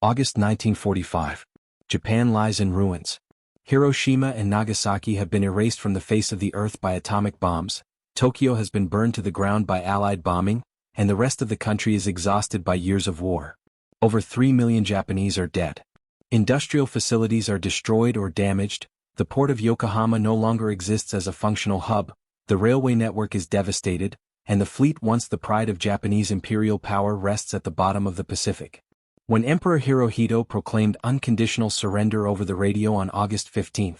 August 1945. Japan lies in ruins. Hiroshima and Nagasaki have been erased from the face of the earth by atomic bombs, Tokyo has been burned to the ground by Allied bombing, and the rest of the country is exhausted by years of war. Over 3 million Japanese are dead. Industrial facilities are destroyed or damaged, the port of Yokohama no longer exists as a functional hub, the railway network is devastated, and the fleet once the pride of Japanese imperial power rests at the bottom of the Pacific. When Emperor Hirohito proclaimed unconditional surrender over the radio on August 15,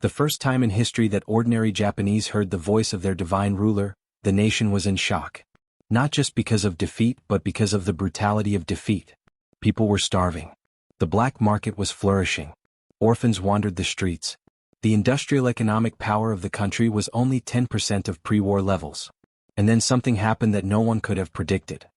the first time in history that ordinary Japanese heard the voice of their divine ruler, the nation was in shock. Not just because of defeat but because of the brutality of defeat. People were starving. The black market was flourishing. Orphans wandered the streets. The industrial economic power of the country was only 10% of pre-war levels. And then something happened that no one could have predicted.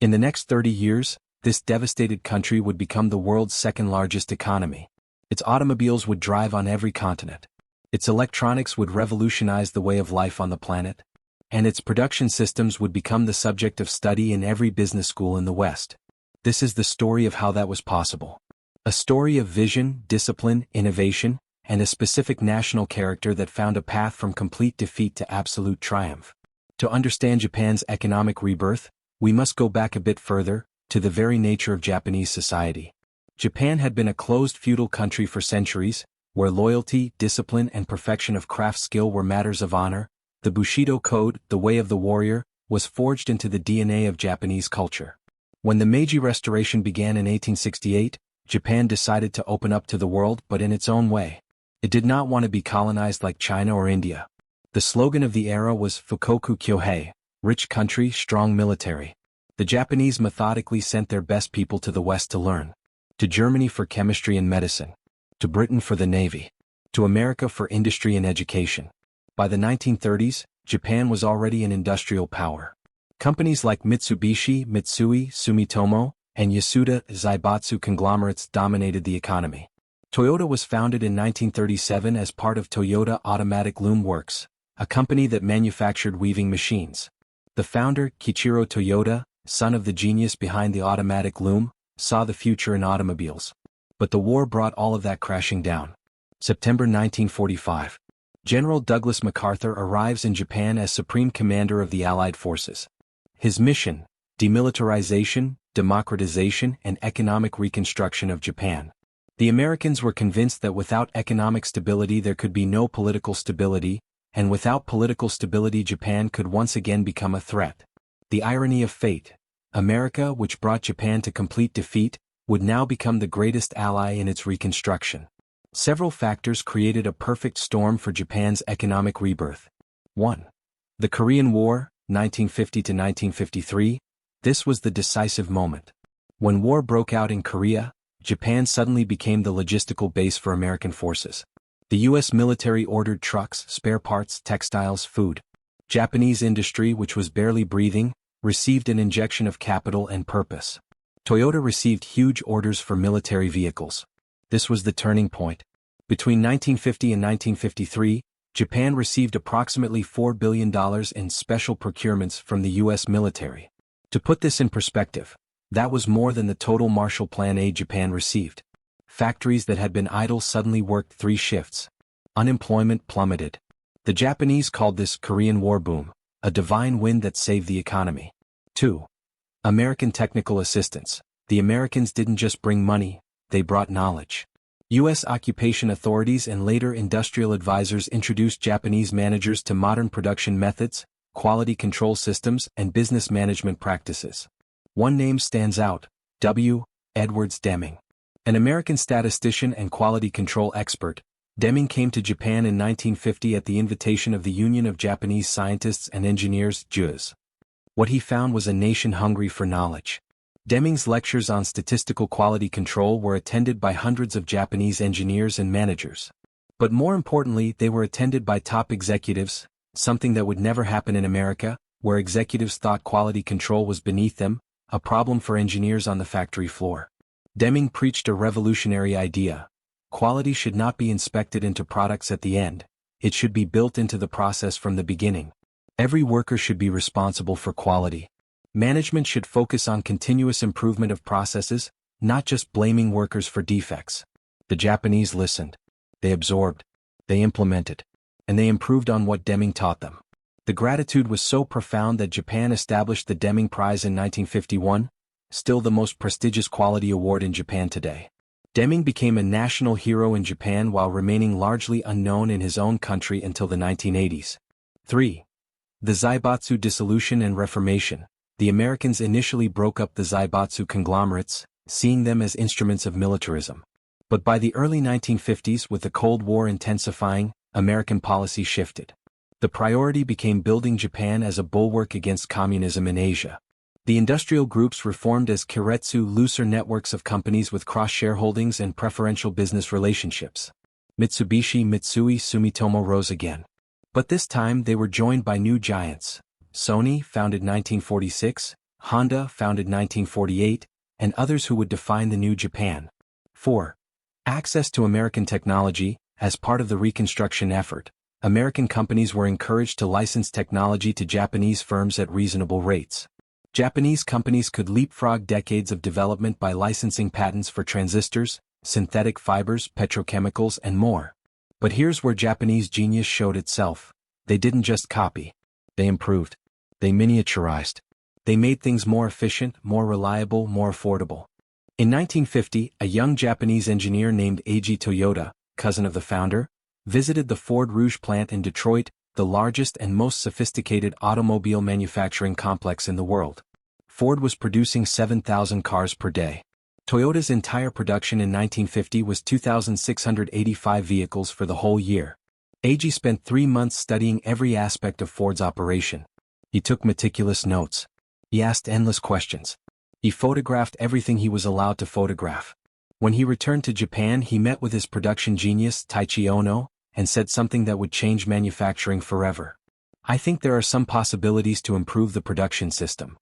In the next 30 years, this devastated country would become the world's second-largest economy. Its automobiles would drive on every continent. Its electronics would revolutionize the way of life on the planet. And its production systems would become the subject of study in every business school in the West. This is the story of how that was possible. A story of vision, discipline, innovation, and a specific national character that found a path from complete defeat to absolute triumph. To understand Japan's economic rebirth, we must go back a bit further, to the very nature of Japanese society. Japan had been a closed feudal country for centuries, where loyalty, discipline, and perfection of craft skill were matters of honor. The Bushido Code, the way of the warrior, was forged into the DNA of Japanese culture. When the Meiji Restoration began in 1868, Japan decided to open up to the world but in its own way. It did not want to be colonized like China or India. The slogan of the era was Fukoku Kyohei, rich country, strong military. The Japanese methodically sent their best people to the West to learn. To Germany for chemistry and medicine. To Britain for the Navy. To America for industry and education. By the 1930s, Japan was already an industrial power. Companies like Mitsubishi, Mitsui, Sumitomo, and Yasuda Zaibatsu conglomerates dominated the economy. Toyota was founded in 1937 as part of Toyota Automatic Loom Works, a company that manufactured weaving machines. The founder, Kiichiro Toyota, son of the genius behind the automatic loom, saw the future in automobiles. But the war brought all of that crashing down. September 1945. General Douglas MacArthur arrives in Japan as Supreme Commander of the Allied forces. His mission: demilitarization, democratization, and economic reconstruction of Japan. The Americans were convinced that without economic stability there could be no political stability, and without political stability Japan could once again become a threat. The irony of fate: America, which brought Japan to complete defeat, would now become the greatest ally in its reconstruction. Several factors created a perfect storm for Japan's economic rebirth. 1. The Korean War, 1950 to 1953. This was the decisive moment. When war broke out in Korea, Japan suddenly became the logistical base for American forces. The U.S. military ordered trucks, spare parts, textiles, food. Japanese industry, which was barely breathing, received an injection of capital and purpose. Toyota received huge orders for military vehicles. This was the turning point. Between 1950 and 1953, Japan received approximately $4 billion in special procurements from the U.S. military. To put this in perspective, that was more than the total Marshall Plan aid Japan received. Factories that had been idle suddenly worked 3 shifts. Unemployment plummeted. The Japanese called this Korean War boom, a divine wind that saved the economy. 2. American technical assistance. The Americans didn't just bring money, they brought knowledge. U.S. occupation authorities and later industrial advisors introduced Japanese managers to modern production methods, quality control systems, and business management practices. One name stands out: W. Edwards Deming. An American statistician and quality control expert, Deming came to Japan in 1950 at the invitation of the Union of Japanese Scientists and Engineers, JUS. What he found was a nation hungry for knowledge. Deming's lectures on statistical quality control were attended by hundreds of Japanese engineers and managers. But more importantly, they were attended by top executives, something that would never happen in America, where executives thought quality control was beneath them, a problem for engineers on the factory floor. Deming preached a revolutionary idea. Quality should not be inspected into products at the end, it should be built into the process from the beginning. Every worker should be responsible for quality. Management should focus on continuous improvement of processes, not just blaming workers for defects. The Japanese listened. They absorbed. They implemented. And they improved on what Deming taught them. The gratitude was so profound that Japan established the Deming Prize in 1951, still the most prestigious quality award in Japan today. Deming became a national hero in Japan while remaining largely unknown in his own country until the 1980s. 3. The Zaibatsu dissolution and reformation. The Americans initially broke up the Zaibatsu conglomerates, seeing them as instruments of militarism. But by the early 1950s, with the Cold War intensifying, American policy shifted. The priority became building Japan as a bulwark against communism in Asia. The industrial groups reformed as keiretsu, looser networks of companies with cross-shareholdings and preferential business relationships. Mitsubishi, Mitsui, Sumitomo rose again. But this time they were joined by new giants. Sony, founded 1946, Honda, founded 1948, and others who would define the new Japan. 4. Access to American technology. As part of the reconstruction effort, American companies were encouraged to license technology to Japanese firms at reasonable rates. Japanese companies could leapfrog decades of development by licensing patents for transistors, synthetic fibers, petrochemicals, and more. But here's where Japanese genius showed itself. They didn't just copy. They improved. They miniaturized. They made things more efficient, more reliable, more affordable. In 1950, a young Japanese engineer named Eiji Toyota, cousin of the founder, visited the Ford Rouge plant in Detroit, the largest and most sophisticated automobile manufacturing complex in the world. Ford was producing 7,000 cars per day. Toyota's entire production in 1950 was 2,685 vehicles for the whole year. Eiji spent 3 months studying every aspect of Ford's operation. He took meticulous notes. He asked endless questions. He photographed everything he was allowed to photograph. When he returned to Japan, he met with his production genius, Taichi Ohno, and said something that would change manufacturing forever. I think there are some possibilities to improve the production system.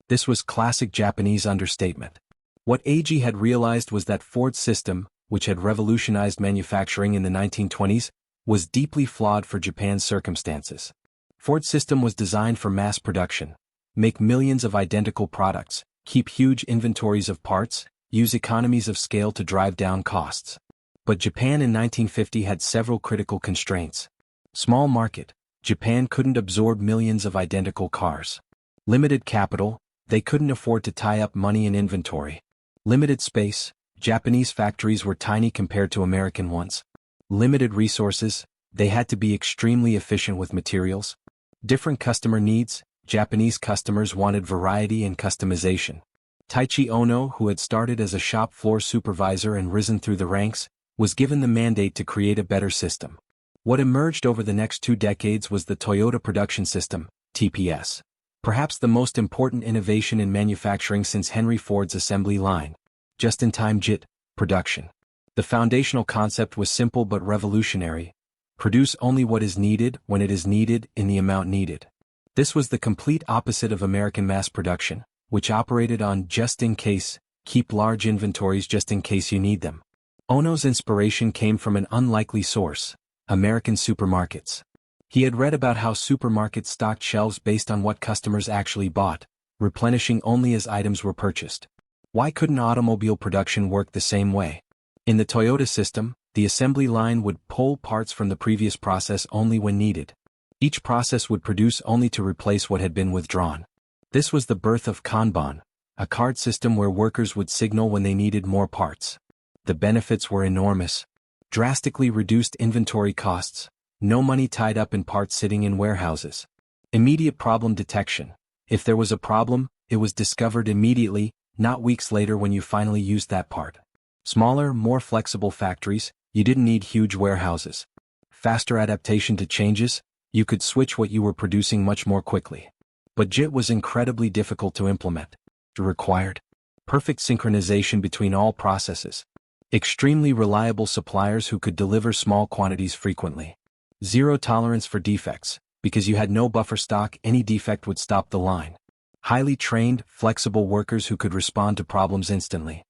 This was classic Japanese understatement. What Eiji had realized was that Ford's system, which had revolutionized manufacturing in the 1920s, was deeply flawed for Japan's circumstances. Ford's system was designed for mass production, make millions of identical products, keep huge inventories of parts, use economies of scale to drive down costs. But Japan in 1950 had several critical constraints. Small market. Japan couldn't absorb millions of identical cars. Limited capital. They couldn't afford to tie up money in inventory. Limited space. Japanese factories were tiny compared to American ones. Limited resources. They had to be extremely efficient with materials. Different customer needs. Japanese customers wanted variety and customization. Taichi Ohno, who had started as a shop floor supervisor and risen through the ranks, was given the mandate to create a better system. What emerged over the next 2 decades was the Toyota Production System, TPS. Perhaps the most important innovation in manufacturing since Henry Ford's assembly line. Just-in-time JIT, production. The foundational concept was simple but revolutionary. Produce only what is needed, when it is needed, in the amount needed. This was the complete opposite of American mass production, which operated on just in case, keep large inventories just in case you need them. Ohno's inspiration came from an unlikely source, American supermarkets. He had read about how supermarkets stocked shelves based on what customers actually bought, replenishing only as items were purchased. Why couldn't automobile production work the same way? In the Toyota system, the assembly line would pull parts from the previous process only when needed. Each process would produce only to replace what had been withdrawn. This was the birth of Kanban, a card system where workers would signal when they needed more parts. The benefits were enormous. Drastically reduced inventory costs, no money tied up in parts sitting in warehouses. Immediate problem detection. If there was a problem, it was discovered immediately, not weeks later when you finally used that part. Smaller, more flexible factories, you didn't need huge warehouses. Faster adaptation to changes, you could switch what you were producing much more quickly. But JIT was incredibly difficult to implement. It required perfect synchronization between all processes. Extremely reliable suppliers who could deliver small quantities frequently. Zero tolerance for defects, because you had no buffer stock, any defect would stop the line. Highly trained, flexible workers who could respond to problems instantly.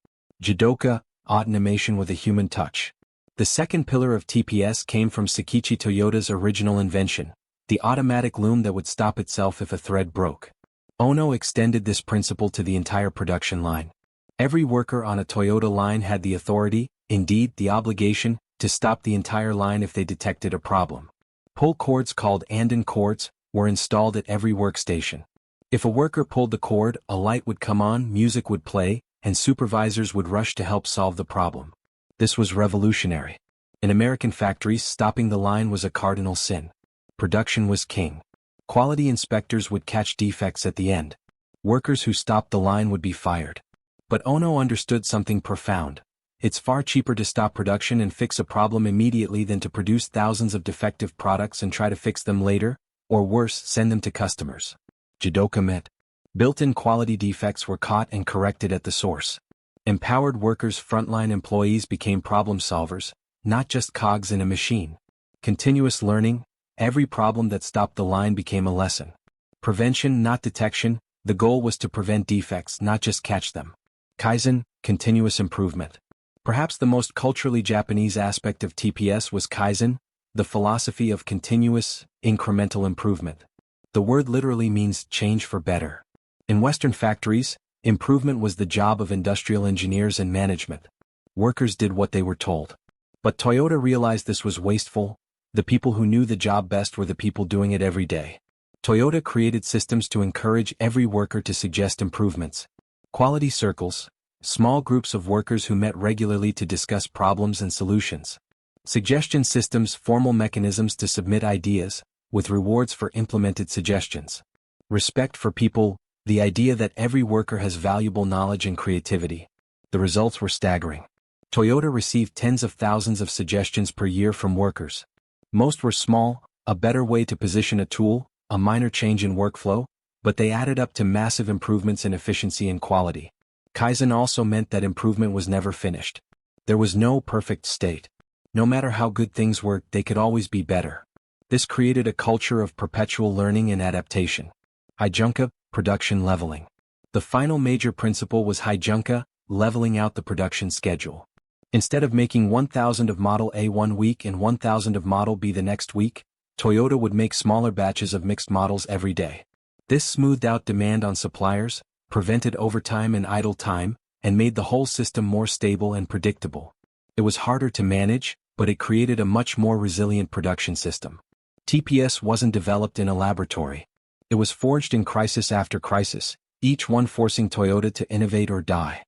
Jidoka, automation with a human touch. The second pillar of TPS came from Sakichi Toyota's original invention, the automatic loom that would stop itself if a thread broke. Ohno extended this principle to the entire production line. Every worker on a Toyota line had the authority, indeed the obligation, to stop the entire line if they detected a problem. Pull cords called andon cords were installed at every workstation. If a worker pulled the cord, a light would come on, music would play, and supervisors would rush to help solve the problem. This was revolutionary. In American factories, stopping the line was a cardinal sin. Production was king. Quality inspectors would catch defects at the end. Workers who stopped the line would be fired. But Ono understood something profound. It's far cheaper to stop production and fix a problem immediately than to produce thousands of defective products and try to fix them later, or worse, send them to customers. Jidoka met. Built-in quality defects were caught and corrected at the source. Empowered workers, frontline employees became problem solvers, not just cogs in a machine. Continuous learning, every problem that stopped the line became a lesson. Prevention, not detection, the goal was to prevent defects, not just catch them. Kaizen, continuous improvement. Perhaps the most culturally Japanese aspect of TPS was Kaizen, the philosophy of continuous, incremental improvement. The word literally means change for better. In Western factories, improvement was the job of industrial engineers and management. Workers did what they were told. But Toyota realized this was wasteful. The people who knew the job best were the people doing it every day. Toyota created systems to encourage every worker to suggest improvements. Quality circles, small groups of workers who met regularly to discuss problems and solutions. Suggestion systems, formal mechanisms to submit ideas, with rewards for implemented suggestions. Respect for people, the idea that every worker has valuable knowledge and creativity. The results were staggering. Toyota received tens of thousands of suggestions per year from workers. Most were small, a better way to position a tool, a minor change in workflow, but they added up to massive improvements in efficiency and quality. Kaizen also meant that improvement was never finished. There was no perfect state. No matter how good things were, they could always be better. This created a culture of perpetual learning and adaptation. Hijoka, production leveling. The final major principle was Hijoka, leveling out the production schedule. Instead of making 1,000 of Model A one week and 1,000 of Model B the next week, Toyota would make smaller batches of mixed models every day. This smoothed out demand on suppliers, prevented overtime and idle time, and made the whole system more stable and predictable. It was harder to manage, but it created a much more resilient production system. TPS wasn't developed in a laboratory. It was forged in crisis after crisis, each one forcing Toyota to innovate or die.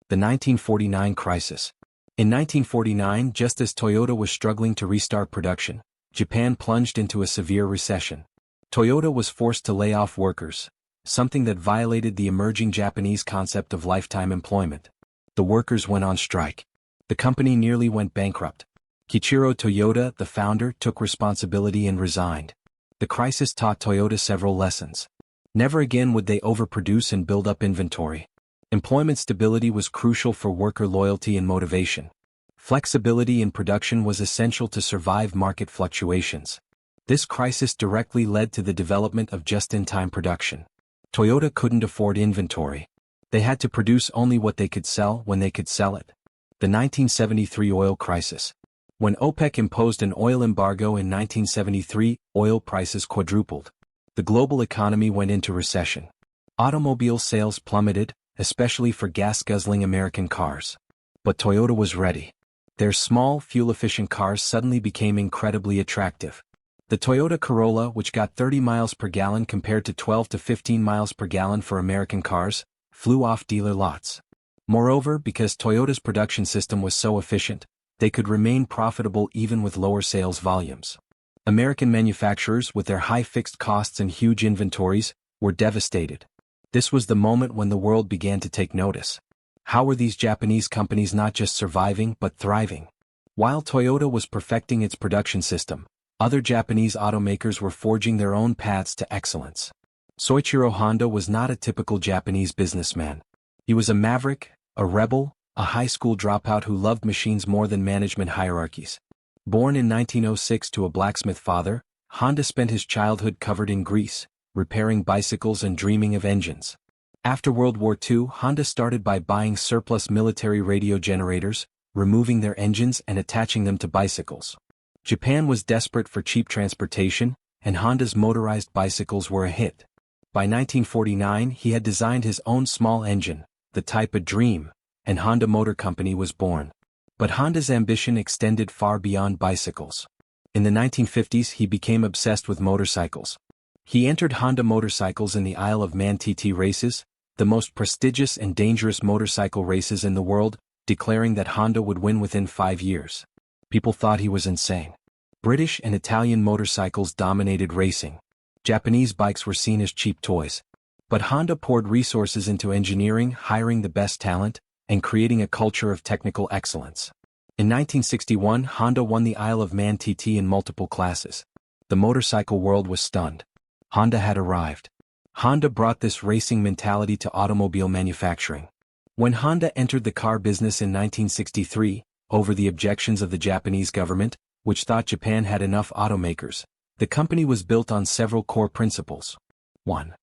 The 1949 crisis. In 1949, just as Toyota was struggling to restart production, Japan plunged into a severe recession. Toyota was forced to lay off workers, something that violated the emerging Japanese concept of lifetime employment. The workers went on strike. The company nearly went bankrupt. Kiichiro Toyota, the founder, took responsibility and resigned. The crisis taught Toyota several lessons. Never again would they overproduce and build up inventory. Employment stability was crucial for worker loyalty and motivation. Flexibility in production was essential to survive market fluctuations. This crisis directly led to the development of just-in-time production. Toyota couldn't afford inventory. They had to produce only what they could sell when they could sell it. The 1973 oil crisis. When OPEC imposed an oil embargo in 1973, oil prices quadrupled. The global economy went into recession. Automobile sales plummeted, especially for gas-guzzling American cars. But Toyota was ready. Their small, fuel-efficient cars suddenly became incredibly attractive. The Toyota Corolla, which got 30 miles per gallon compared to 12 to 15 miles per gallon for American cars, flew off dealer lots. Moreover, because Toyota's production system was so efficient, they could remain profitable even with lower sales volumes. American manufacturers, with their high fixed costs and huge inventories, were devastated. This was the moment when the world began to take notice. How were these Japanese companies not just surviving but thriving? While Toyota was perfecting its production system, other Japanese automakers were forging their own paths to excellence. Soichiro Honda was not a typical Japanese businessman. He was a maverick, a rebel, a high school dropout who loved machines more than management hierarchies. Born in 1906 to a blacksmith father, Honda spent his childhood covered in grease, repairing bicycles and dreaming of engines. After World War II, Honda started by buying surplus military radio generators, removing their engines and attaching them to bicycles. Japan was desperate for cheap transportation, and Honda's motorized bicycles were a hit. By 1949, he had designed his own small engine, the type a dream, and Honda Motor Company was born. But Honda's ambition extended far beyond bicycles. In the 1950s he became obsessed with motorcycles. He entered Honda motorcycles in the Isle of Man TT races, the most prestigious and dangerous motorcycle races in the world, declaring that Honda would win within 5 years. People thought he was insane. British and Italian motorcycles dominated racing. Japanese bikes were seen as cheap toys. But Honda poured resources into engineering, hiring the best talent, and creating a culture of technical excellence. In 1961, Honda won the Isle of Man TT in multiple classes. The motorcycle world was stunned. Honda had arrived. Honda brought this racing mentality to automobile manufacturing. When Honda entered the car business in 1963, over the objections of the Japanese government, which thought Japan had enough automakers, the company was built on several core principles. 1.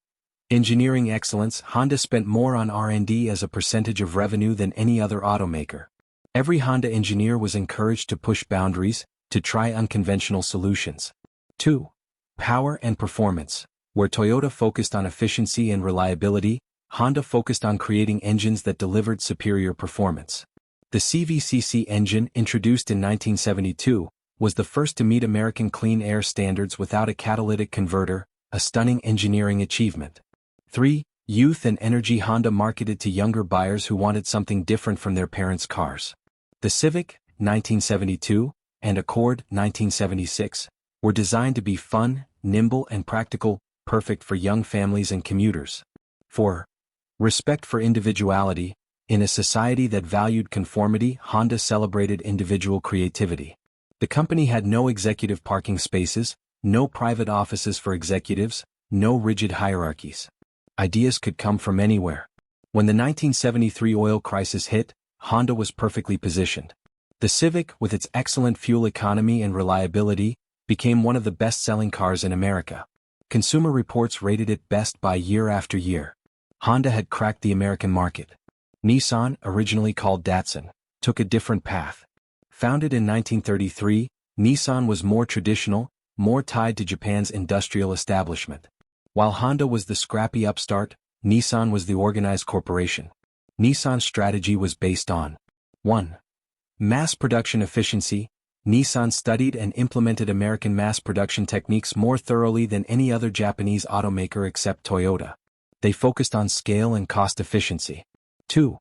Engineering excellence. Honda spent more on R&D as a percentage of revenue than any other automaker. Every Honda engineer was encouraged to push boundaries, to try unconventional solutions. 2. Power and performance. Where Toyota focused on efficiency and reliability, Honda focused on creating engines that delivered superior performance. The CVCC engine, introduced in 1972, was the first to meet American clean air standards without a catalytic converter, a stunning engineering achievement. 3. Youth and energy. Honda marketed to younger buyers who wanted something different from their parents' cars. The Civic, 1972, and Accord, 1976, were designed to be fun, nimble and practical, perfect for young families and commuters. 4. Respect for individuality. In a society that valued conformity, Honda celebrated individual creativity. The company had no executive parking spaces, no private offices for executives, no rigid hierarchies. Ideas could come from anywhere. When the 1973 oil crisis hit, Honda was perfectly positioned. The Civic, with its excellent fuel economy and reliability, became one of the best-selling cars in America. Consumer Reports rated it best buy year after year. Honda had cracked the American market. Nissan, originally called Datsun, took a different path. Founded in 1933, Nissan was more traditional, more tied to Japan's industrial establishment. While Honda was the scrappy upstart, Nissan was the organized corporation. Nissan's strategy was based on 1. Mass production efficiency. Nissan studied and implemented American mass production techniques more thoroughly than any other Japanese automaker except Toyota. They focused on scale and cost efficiency. 2.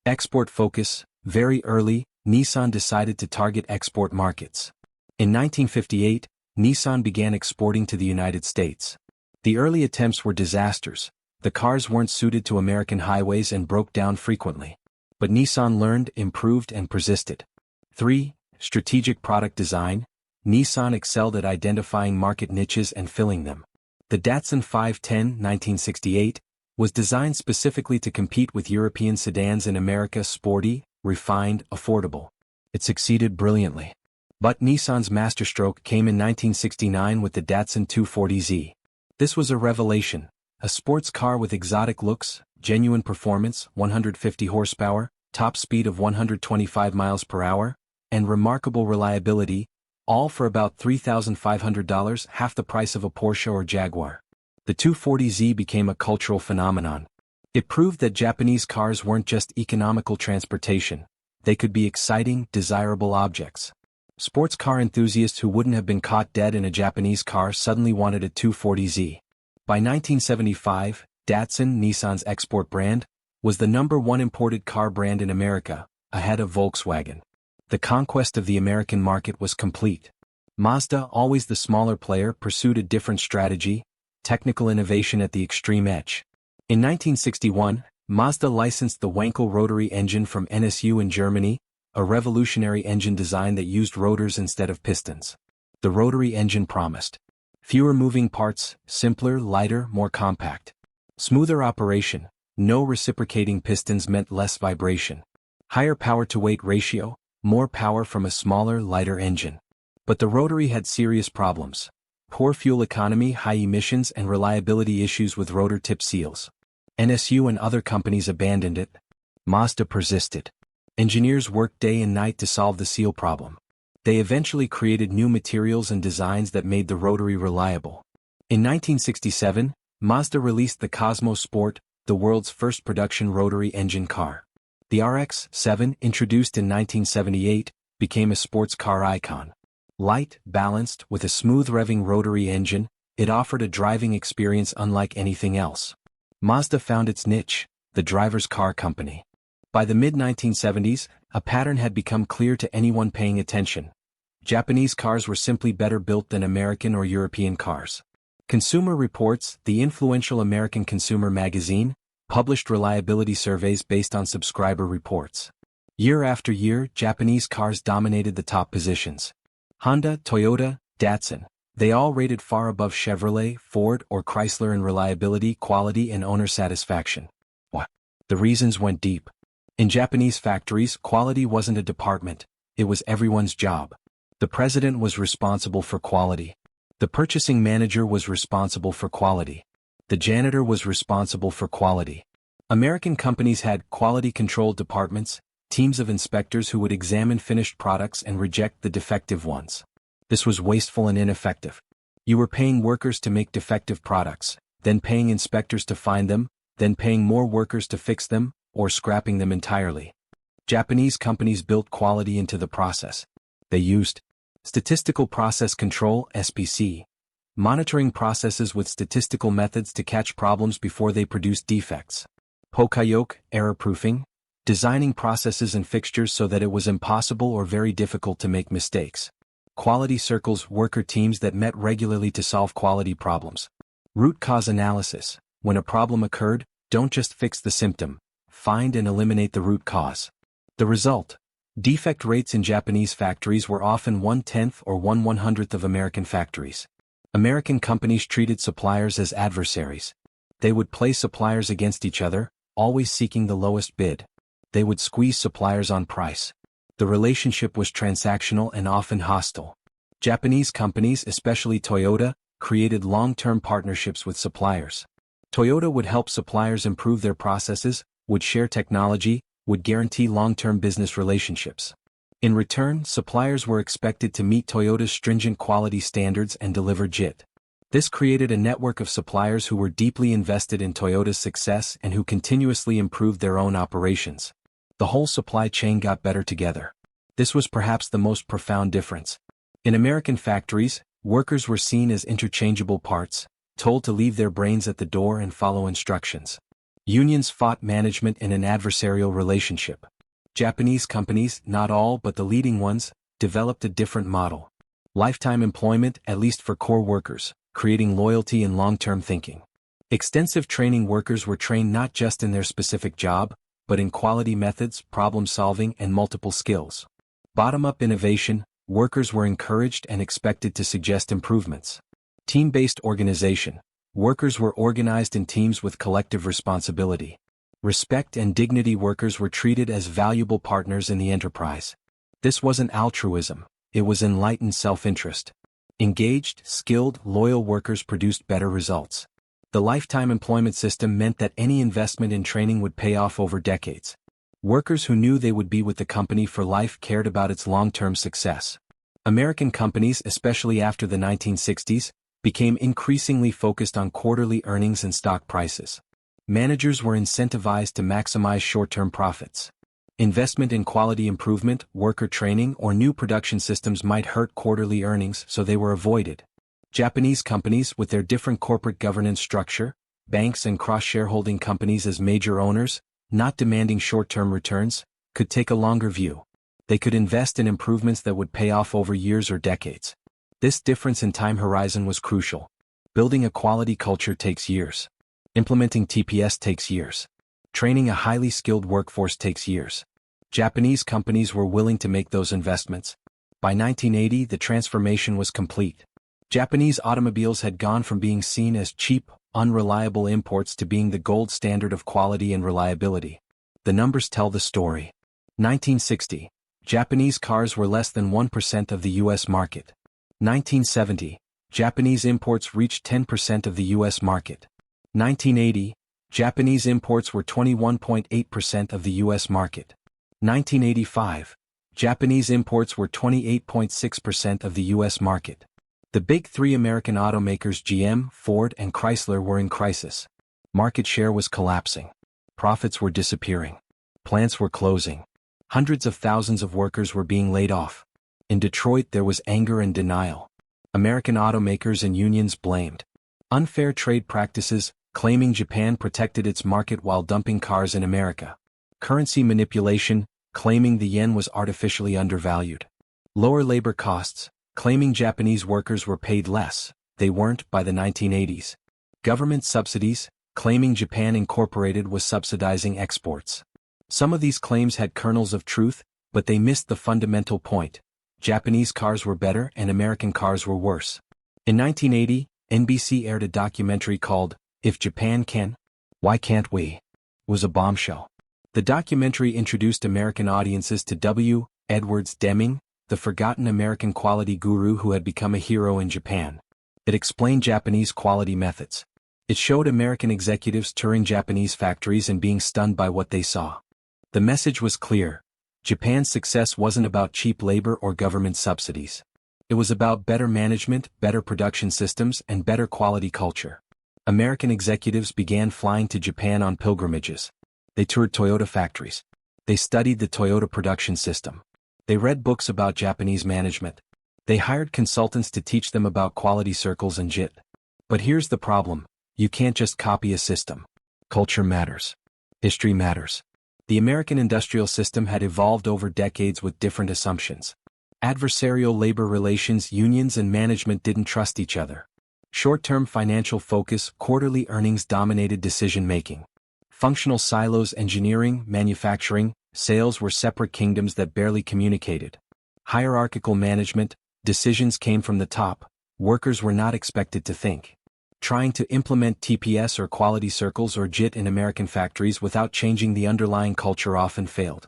Export focus. Very early, Nissan decided to target export markets. In 1958, Nissan began exporting to the United States. The early attempts were disasters. The cars weren't suited to American highways and broke down frequently. But Nissan learned, improved and persisted. 3. Strategic product design. Nissan excelled at identifying market niches and filling them. The Datsun 510, 1968, was designed specifically to compete with European sedans in America: sporty, refined, affordable. It succeeded brilliantly. But Nissan's masterstroke came in 1969 with the Datsun 240Z. This was a revelation, a sports car with exotic looks, genuine performance, 150 horsepower, top speed of 125 miles per hour, and remarkable reliability, all for about $3,500, half the price of a Porsche or Jaguar. The 240Z became a cultural phenomenon. It proved that Japanese cars weren't just economical transportation, they could be exciting, desirable objects. Sports car enthusiasts who wouldn't have been caught dead in a Japanese car suddenly wanted a 240Z. By 1975, Datsun, Nissan's export brand, was the #1 imported car brand in America, ahead of Volkswagen. The conquest of the American market was complete. Mazda, always the smaller player, pursued a different strategy: technical innovation at the extreme edge. In 1961, Mazda licensed the Wankel rotary engine from NSU in Germany, a revolutionary engine design that used rotors instead of pistons. The rotary engine promised fewer moving parts, simpler, lighter, more compact. Smoother operation. No reciprocating pistons meant less vibration. Higher power-to-weight ratio, more power from a smaller, lighter engine. But the rotary had serious problems: poor fuel economy, high emissions, and reliability issues with rotor tip seals. NSU and other companies abandoned it. Mazda persisted. Engineers worked day and night to solve the seal problem. They eventually created new materials and designs that made the rotary reliable. In 1967, Mazda released the Cosmo Sport, the world's first production rotary engine car. The RX-7, introduced in 1978, became a sports car icon. Light, balanced, with a smooth revving rotary engine, it offered a driving experience unlike anything else. Mazda found its niche, the driver's car company. By the mid-1970s, a pattern had become clear to anyone paying attention. Japanese cars were simply better built than American or European cars. Consumer Reports, the influential American consumer magazine, published reliability surveys based on subscriber reports. Year after year, Japanese cars dominated the top positions. Honda, Toyota, Datsun. They all rated far above Chevrolet, Ford, or Chrysler in reliability, quality, and owner satisfaction. The reasons went deep. In Japanese factories, quality wasn't a department, it was everyone's job. The president was responsible for quality. The purchasing manager was responsible for quality. The janitor was responsible for quality. American companies had quality control departments, teams of inspectors who would examine finished products and reject the defective ones. This was wasteful and ineffective. You were paying workers to make defective products, then paying inspectors to find them, then paying more workers to fix them, or scrapping them entirely. Japanese companies built quality into the process. They used statistical process control (SPC), monitoring processes with statistical methods to catch problems before they produced defects. Pokayoke, error-proofing, designing processes and fixtures so that it was impossible or very difficult to make mistakes. Quality circles, worker teams that met regularly to solve quality problems. Root cause analysis. When a problem occurred, don't just fix the symptom, find and eliminate the root cause. The result: defect rates in Japanese factories were often 1/10 or 1/100th of American factories. American companies treated suppliers as adversaries. They would play suppliers against each other, always seeking the lowest bid. They would squeeze suppliers on price. The relationship was transactional and often hostile. Japanese companies, especially Toyota, created long-term partnerships with suppliers. Toyota would help suppliers improve their processes, would share technology, would guarantee long-term business relationships. In return, suppliers were expected to meet Toyota's stringent quality standards and deliver JIT. This created a network of suppliers who were deeply invested in Toyota's success and who continuously improved their own operations. The whole supply chain got better together. This was perhaps the most profound difference. In American factories, workers were seen as interchangeable parts, told to leave their brains at the door and follow instructions. Unions fought management in an adversarial relationship. Japanese companies, not all but the leading ones, developed a different model. Lifetime employment, at least for core workers, creating loyalty and long-term thinking. Extensive training. Workers were trained not just in their specific job, but in quality methods, problem-solving, and multiple skills. Bottom-up innovation. Workers were encouraged and expected to suggest improvements. Team-based organization. Workers were organized in teams with collective responsibility. Respect and dignity. Workers were treated as valuable partners in the enterprise. This wasn't altruism, it was enlightened self-interest. Engaged, skilled, loyal workers produced better results. The lifetime employment system meant that any investment in training would pay off over decades. Workers who knew they would be with the company for life cared about its long-term success. American companies, especially after the 1960s, became increasingly focused on quarterly earnings and stock prices. Managers were incentivized to maximize short-term profits. Investment in quality improvement, worker training, or new production systems might hurt quarterly earnings, so they were avoided. Japanese companies, with their different corporate governance structure, banks and cross-shareholding companies as major owners, not demanding short-term returns, could take a longer view. They could invest in improvements that would pay off over years or decades. This difference in time horizon was crucial. Building a quality culture takes years. Implementing TPS takes years. Training a highly skilled workforce takes years. Japanese companies were willing to make those investments. By 1980, the transformation was complete. Japanese automobiles had gone from being seen as cheap, unreliable imports to being the gold standard of quality and reliability. The numbers tell the story. 1960. Japanese cars were less than 1% of the U.S. market. 1970. Japanese imports reached 10% of the U.S. market. 1980. Japanese imports were 21.8% of the U.S. market. 1985. Japanese imports were 28.6% of the U.S. market. The big three American automakers GM, Ford, and Chrysler were in crisis. Market share was collapsing. Profits were disappearing. Plants were closing. Hundreds of thousands of workers were being laid off. In Detroit there was anger and denial. American automakers and unions blamed unfair trade practices, claiming Japan protected its market while dumping cars in America. Currency manipulation, claiming the yen was artificially undervalued. Lower labor costs, claiming Japanese workers were paid less. They weren't by the 1980s. Government subsidies, claiming Japan Incorporated was subsidizing exports. Some of these claims had kernels of truth, but they missed the fundamental point. Japanese cars were better and American cars were worse. In 1980, NBC aired a documentary called, "If Japan Can, Why Can't We?" It was a bombshell. The documentary introduced American audiences to W. Edwards Deming, the forgotten American quality guru who had become a hero in Japan. It explained Japanese quality methods. It showed American executives touring Japanese factories and being stunned by what they saw. The message was clear. Japan's success wasn't about cheap labor or government subsidies. It was about better management, better production systems, and better quality culture. American executives began flying to Japan on pilgrimages. They toured Toyota factories. They studied the Toyota production system. They read books about Japanese management. They hired consultants to teach them about quality circles and JIT. But here's the problem. You can't just copy a system. Culture matters. History matters. The American industrial system had evolved over decades with different assumptions. Adversarial labor relations, unions, and management didn't trust each other. Short-term financial focus, quarterly earnings dominated decision-making. Functional silos, engineering, manufacturing, sales were separate kingdoms that barely communicated. Hierarchical management, decisions came from the top. Workers were not expected to think. Trying to implement TPS or quality circles or JIT in American factories without changing the underlying culture often failed.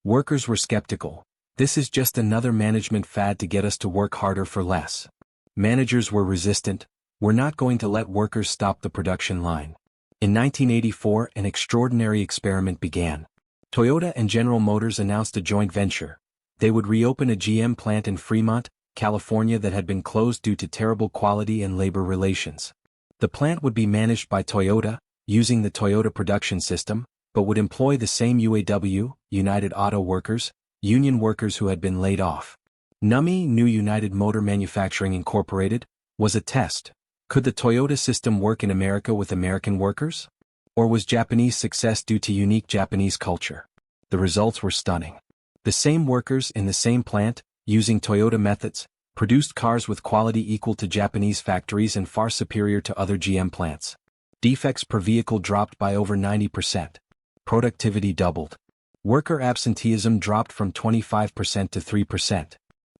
Workers were skeptical. This is just another management fad to get us to work harder for less. Managers were resistant. We're not going to let workers stop the production line. In 1984, an extraordinary experiment began. Toyota and General Motors announced a joint venture. They would reopen a GM plant in Fremont, California that had been closed due to terrible quality and labor relations. The plant would be managed by Toyota, using the Toyota production system, but would employ the same UAW, United Auto Workers, union workers who had been laid off. NUMMI, New United Motor Manufacturing Incorporated, was a test. Could the Toyota system work in America with American workers? Or was Japanese success due to unique Japanese culture? The results were stunning. The same workers in the same plant, using Toyota methods, produced cars with quality equal to Japanese factories and far superior to other GM plants. Defects per vehicle dropped by over 90%. Productivity doubled. Worker absenteeism dropped from 25% to 3%.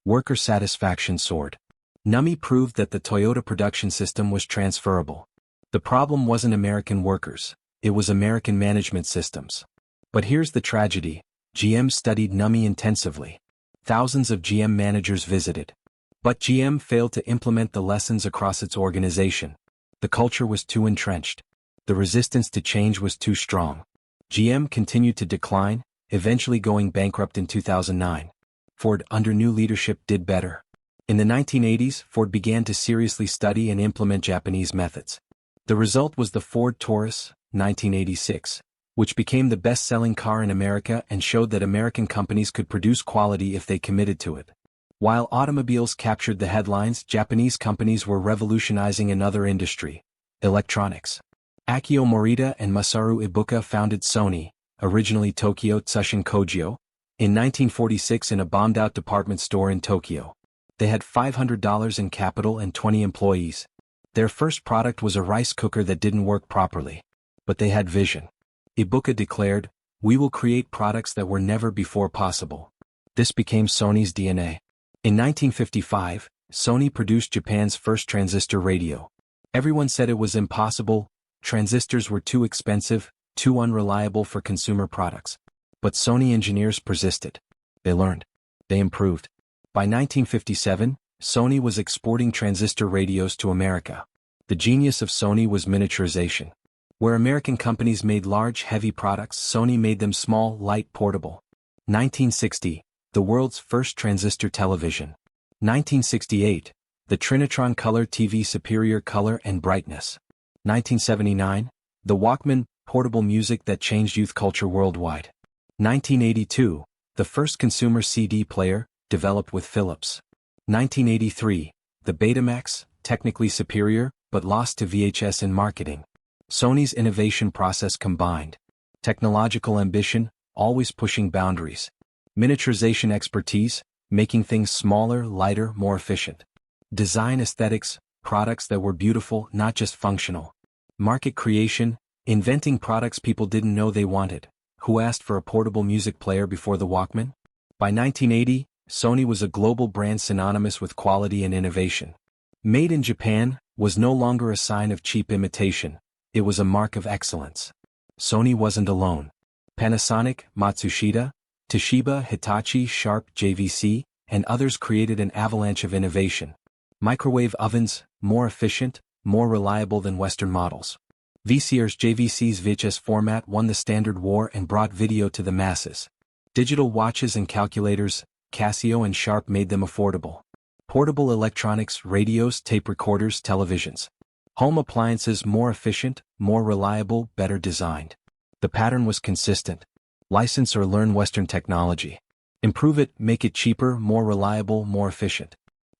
Worker satisfaction soared. NUMMI proved that the Toyota production system was transferable. The problem wasn't American workers, it was American management systems. But here's the tragedy. GM studied NUMMI intensively. Thousands of GM managers visited. But GM failed to implement the lessons across its organization. The culture was too entrenched. The resistance to change was too strong. GM continued to decline, eventually going bankrupt in 2009. Ford, under new leadership, did better. In the 1980s, Ford began to seriously study and implement Japanese methods. The result was the Ford Taurus, 1986, which became the best-selling car in America and showed that American companies could produce quality if they committed to it. While automobiles captured the headlines, Japanese companies were revolutionizing another industry: electronics. Akio Morita and Masaru Ibuka founded Sony, originally Tokyo Tsushin Kogyo, in 1946 in a bombed-out department store in Tokyo. They had $500 in capital and 20 employees. Their first product was a rice cooker that didn't work properly. But they had vision. Ibuka declared, "We will create products that were never before possible." This became Sony's DNA. In 1955, Sony produced Japan's first transistor radio. Everyone said it was impossible. Transistors were too expensive, too unreliable for consumer products. But Sony engineers persisted. They learned. They improved. By 1957, Sony was exporting transistor radios to America. The genius of Sony was miniaturization. Where American companies made large, heavy products, Sony made them small, light, portable. 1960, the world's first transistor television. 1968, the Trinitron Color TV, superior color and brightness. 1979, the Walkman, portable music that changed youth culture worldwide. 1982, the first consumer CD player, developed with Philips. 1983, the Betamax, technically superior, but lost to VHS in marketing. Sony's innovation process combined technological ambition, always pushing boundaries, miniaturization expertise, making things smaller, lighter, more efficient, design aesthetics, products that were beautiful, not just functional, market creation, inventing products people didn't know they wanted. Who asked for a portable music player before the Walkman? By 1980, Sony was a global brand synonymous with quality and innovation. Made in Japan was no longer a sign of cheap imitation, it was a mark of excellence. Sony wasn't alone. Panasonic, Matsushita, Toshiba, Hitachi, Sharp, JVC, and others created an avalanche of innovation. Microwave ovens, more efficient, more reliable than Western models. VCR's JVC's VHS format won the standard war and brought video to the masses. Digital watches and calculators, Casio and Sharp made them affordable. Portable electronics, radios, tape recorders, televisions. Home appliances more efficient, more reliable, better designed. The pattern was consistent. License or learn Western technology. Improve it, make it cheaper, more reliable, more efficient.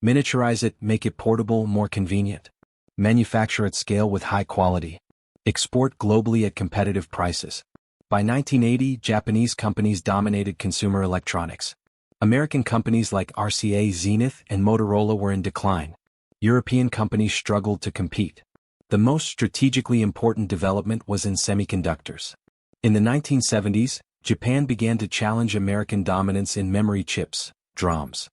Miniaturize it, make it portable, more convenient. Manufacture at scale with high quality. Export globally at competitive prices. By 1980, Japanese companies dominated consumer electronics. American companies like RCA, Zenith, and Motorola were in decline. European companies struggled to compete. The most strategically important development was in semiconductors. In the 1970s, Japan began to challenge American dominance in memory chips, DRAMs.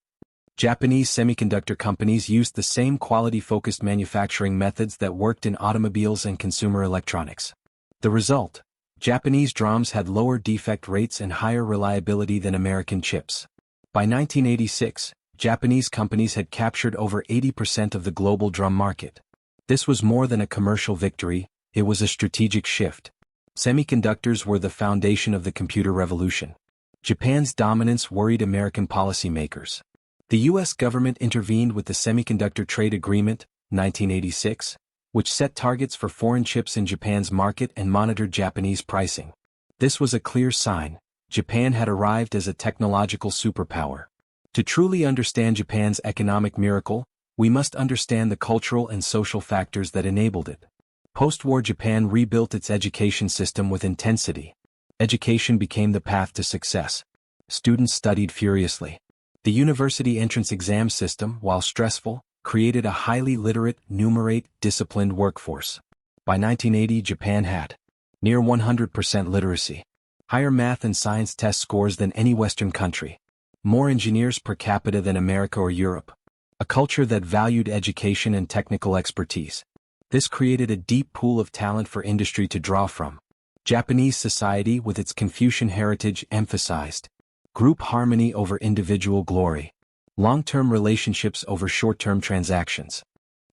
Japanese semiconductor companies used the same quality-focused manufacturing methods that worked in automobiles and consumer electronics. The result: Japanese DRAMs had lower defect rates and higher reliability than American chips. By 1986, Japanese companies had captured over 80% of the global DRAM market. This was more than a commercial victory, it was a strategic shift. Semiconductors were the foundation of the computer revolution. Japan's dominance worried American policymakers. The U.S. government intervened with the Semiconductor Trade Agreement, 1986, which set targets for foreign chips in Japan's market and monitored Japanese pricing. This was a clear sign: Japan had arrived as a technological superpower. To truly understand Japan's economic miracle, we must understand the cultural and social factors that enabled it. Post-war Japan rebuilt its education system with intensity. Education became the path to success. Students studied furiously. The university entrance exam system, while stressful, created a highly literate, numerate, disciplined workforce. By 1980, Japan had near 100% literacy, higher math and science test scores than any Western country, more engineers per capita than America or Europe, a culture that valued education and technical expertise. This created a deep pool of talent for industry to draw from. Japanese society, with its Confucian heritage, emphasized group harmony over individual glory, long-term relationships over short-term transactions,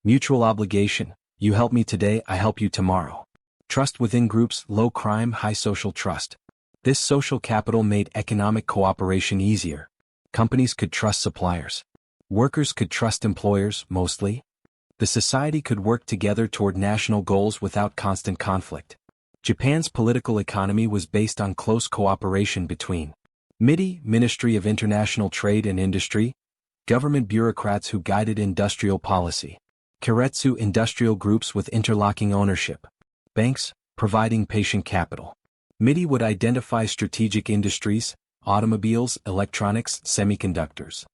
mutual obligation, you help me today, I help you tomorrow, trust within groups, low crime, high social trust. This social capital made economic cooperation easier. Companies could trust suppliers. Workers could trust employers, mostly. The society could work together toward national goals without constant conflict. Japan's political economy was based on close cooperation between MITI, Ministry of International Trade and Industry, government bureaucrats who guided industrial policy, keiretsu, industrial groups with interlocking ownership, banks, providing patient capital. MITI would identify strategic industries, automobiles, electronics, semiconductors.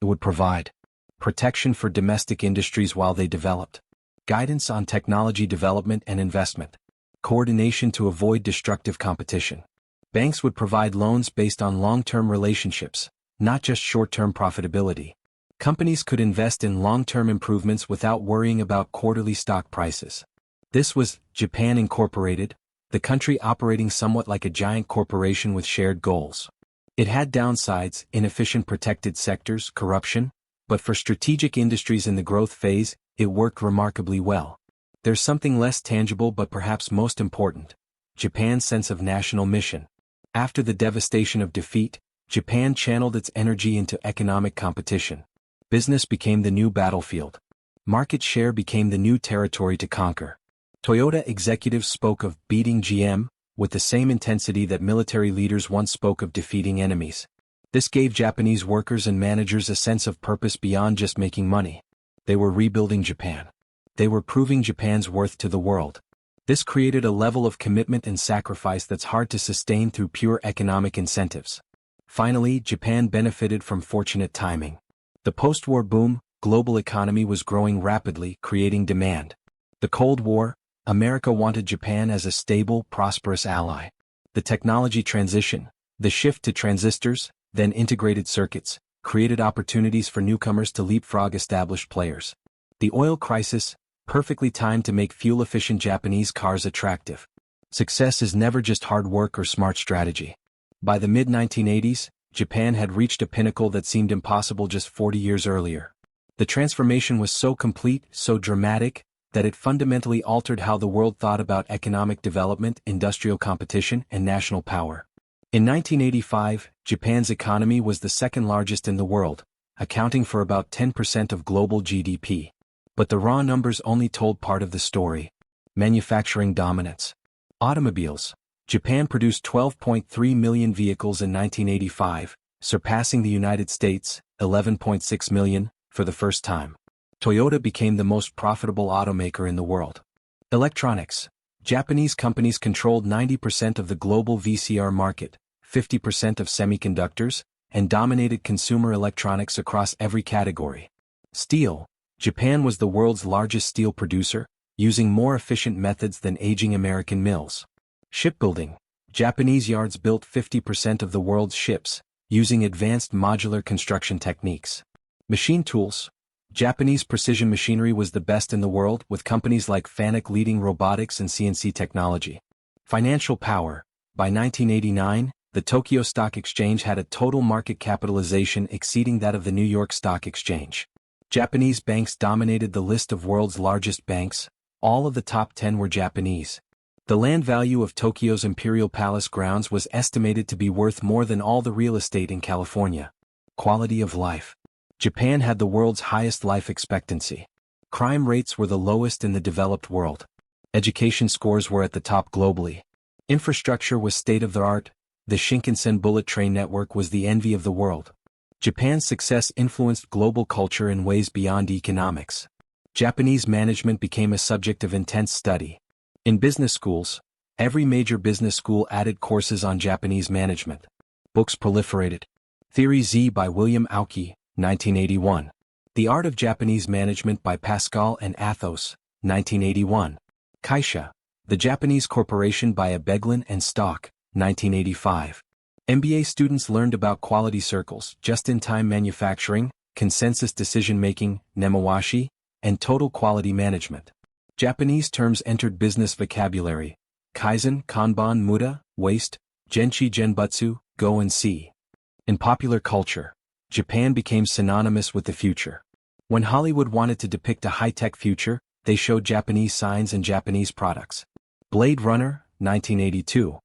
It would provide protection for domestic industries while they developed, guidance on technology development and investment, coordination to avoid destructive competition. Banks would provide loans based on long-term relationships, not just short-term profitability. Companies could invest in long-term improvements without worrying about quarterly stock prices. This was Japan Incorporated, the country operating somewhat like a giant corporation with shared goals. It had downsides, inefficient protected sectors, corruption, but for strategic industries in the growth phase, it worked remarkably well. There's something less tangible but perhaps most important: Japan's sense of national mission. After the devastation of defeat, Japan channeled its energy into economic competition. Business became the new battlefield. Market share became the new territory to conquer. Toyota executives spoke of beating GM, with the same intensity that military leaders once spoke of defeating enemies. This gave Japanese workers and managers a sense of purpose beyond just making money. They were rebuilding Japan. They were proving Japan's worth to the world. This created a level of commitment and sacrifice that's hard to sustain through pure economic incentives. Finally, Japan benefited from fortunate timing. The post-war boom, global economy was growing rapidly, creating demand. The Cold War, America wanted Japan as a stable, prosperous ally. The technology transition, the shift to transistors, then integrated circuits, created opportunities for newcomers to leapfrog established players. The oil crisis, perfectly timed to make fuel-efficient Japanese cars attractive. Success is never just hard work or smart strategy. By the mid-1980s, Japan had reached a pinnacle that seemed impossible just 40 years earlier. The transformation was so complete, so dramatic, that it fundamentally altered how the world thought about economic development, industrial competition, and national power. In 1985, Japan's economy was the second largest in the world, accounting for about 10% of global GDP. But the raw numbers only told part of the story. Manufacturing dominance. Automobiles. Japan produced 12.3 million vehicles in 1985, surpassing the United States, 11.6 million, for the first time. Toyota became the most profitable automaker in the world. Electronics. Japanese companies controlled 90% of the global VCR market, 50% of semiconductors, and dominated consumer electronics across every category. Steel. Japan was the world's largest steel producer, using more efficient methods than aging American mills. Shipbuilding. Japanese yards built 50% of the world's ships, using advanced modular construction techniques. Machine tools. Japanese precision machinery was the best in the world, with companies like Fanuc leading robotics and CNC technology. Financial power. By 1989, the Tokyo Stock Exchange had a total market capitalization exceeding that of the New York Stock Exchange. Japanese banks dominated the list of world's largest banks. All of the top 10 were Japanese. The land value of Tokyo's Imperial Palace grounds was estimated to be worth more than all the real estate in California. Quality of life. Japan had the world's highest life expectancy. Crime rates were the lowest in the developed world. Education scores were at the top globally. Infrastructure was state-of-the-art. The Shinkansen bullet train network was the envy of the world. Japan's success influenced global culture in ways beyond economics. Japanese management became a subject of intense study. In business schools, every major business school added courses on Japanese management. Books proliferated. Theory Z by William Aoki, 1981. The Art of Japanese Management by Pascal and Athos, 1981. Kaisha, The Japanese Corporation by Abeglin and Stock, 1985. MBA students learned about quality circles, just-in-time manufacturing, consensus decision-making, nemawashi, and total quality management. Japanese terms entered business vocabulary: Kaizen, Kanban, Muda, waste, Genchi Genbutsu, go and see. In popular culture, Japan became synonymous with the future. When Hollywood wanted to depict a high-tech future, they showed Japanese signs and Japanese products. Blade Runner, 1982.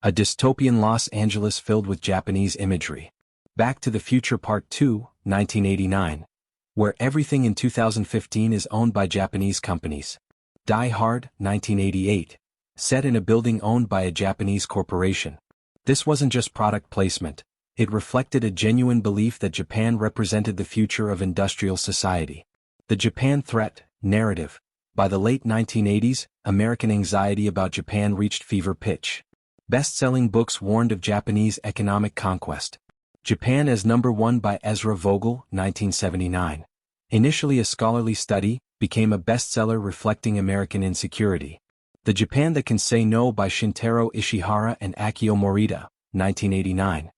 A dystopian Los Angeles filled with Japanese imagery. Back to the Future Part 2, 1989. Where everything in 2015 is owned by Japanese companies. Die Hard, 1988. Set in a building owned by a Japanese corporation. This wasn't just product placement. It reflected a genuine belief that Japan represented the future of industrial society. The Japan Threat narrative. By the late 1980s, American anxiety about Japan reached fever pitch. Best-selling books warned of Japanese economic conquest. Japan as Number 1 by Ezra Vogel, 1979. Initially a scholarly study, became a bestseller reflecting American insecurity. The Japan That Can Say No by Shintaro Ishihara and Akio Morita, 1989.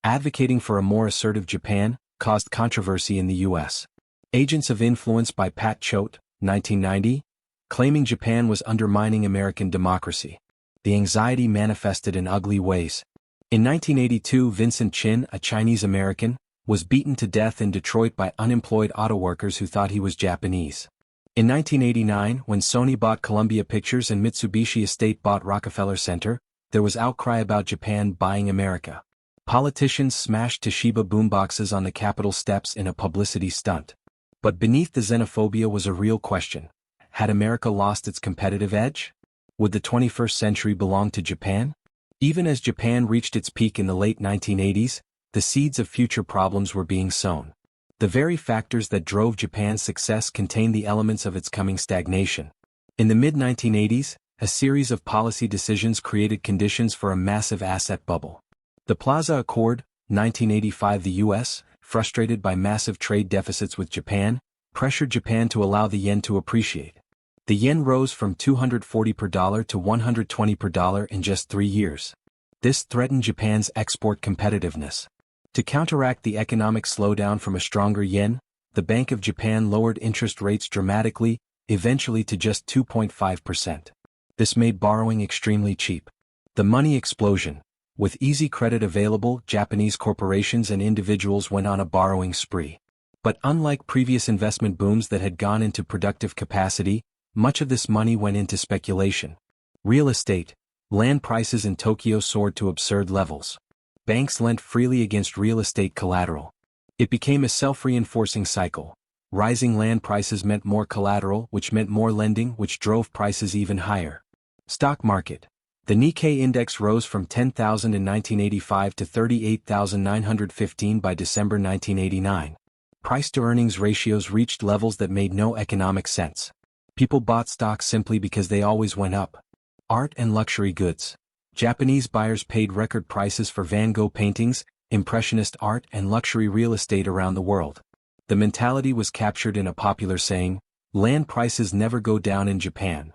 Advocating for a more assertive Japan, caused controversy in the U.S. Agents of Influence by Pat Choate, 1990. Claiming Japan was undermining American democracy. The anxiety manifested in ugly ways. In 1982, Vincent Chin, a Chinese American, was beaten to death in Detroit by unemployed auto workers who thought he was Japanese. In 1989, when Sony bought Columbia Pictures and Mitsubishi Estate bought Rockefeller Center, there was outcry about Japan buying America. Politicians smashed Toshiba boomboxes on the Capitol steps in a publicity stunt. But beneath the xenophobia was a real question. Had America lost its competitive edge? Would the 21st century belong to Japan? Even as Japan reached its peak in the late 1980s, the seeds of future problems were being sown. The very factors that drove Japan's success contained the elements of its coming stagnation. In the mid-1980s, a series of policy decisions created conditions for a massive asset bubble. The Plaza Accord, 1985. The U.S., frustrated by massive trade deficits with Japan, pressured Japan to allow the yen to appreciate. The yen rose from 240 per dollar to 120 per dollar in just 3 years. This threatened Japan's export competitiveness. To counteract the economic slowdown from a stronger yen, the Bank of Japan lowered interest rates dramatically, eventually to just 2.5%. This made borrowing extremely cheap. The money explosion. With easy credit available, Japanese corporations and individuals went on a borrowing spree. But unlike previous investment booms that had gone into productive capacity, much of this money went into speculation. Real estate. Land prices in Tokyo soared to absurd levels. Banks lent freely against real estate collateral. It became a self-reinforcing cycle. Rising land prices meant more collateral, which meant more lending, which drove prices even higher. Stock market. The Nikkei index rose from 10,000 in 1985 to 38,915 by December 1989. Price-to-earnings ratios reached levels that made no economic sense. People bought stocks simply because they always went up. Art and luxury goods. Japanese buyers paid record prices for Van Gogh paintings, impressionist art and luxury real estate around the world. The mentality was captured in a popular saying, "Land prices never go down in Japan."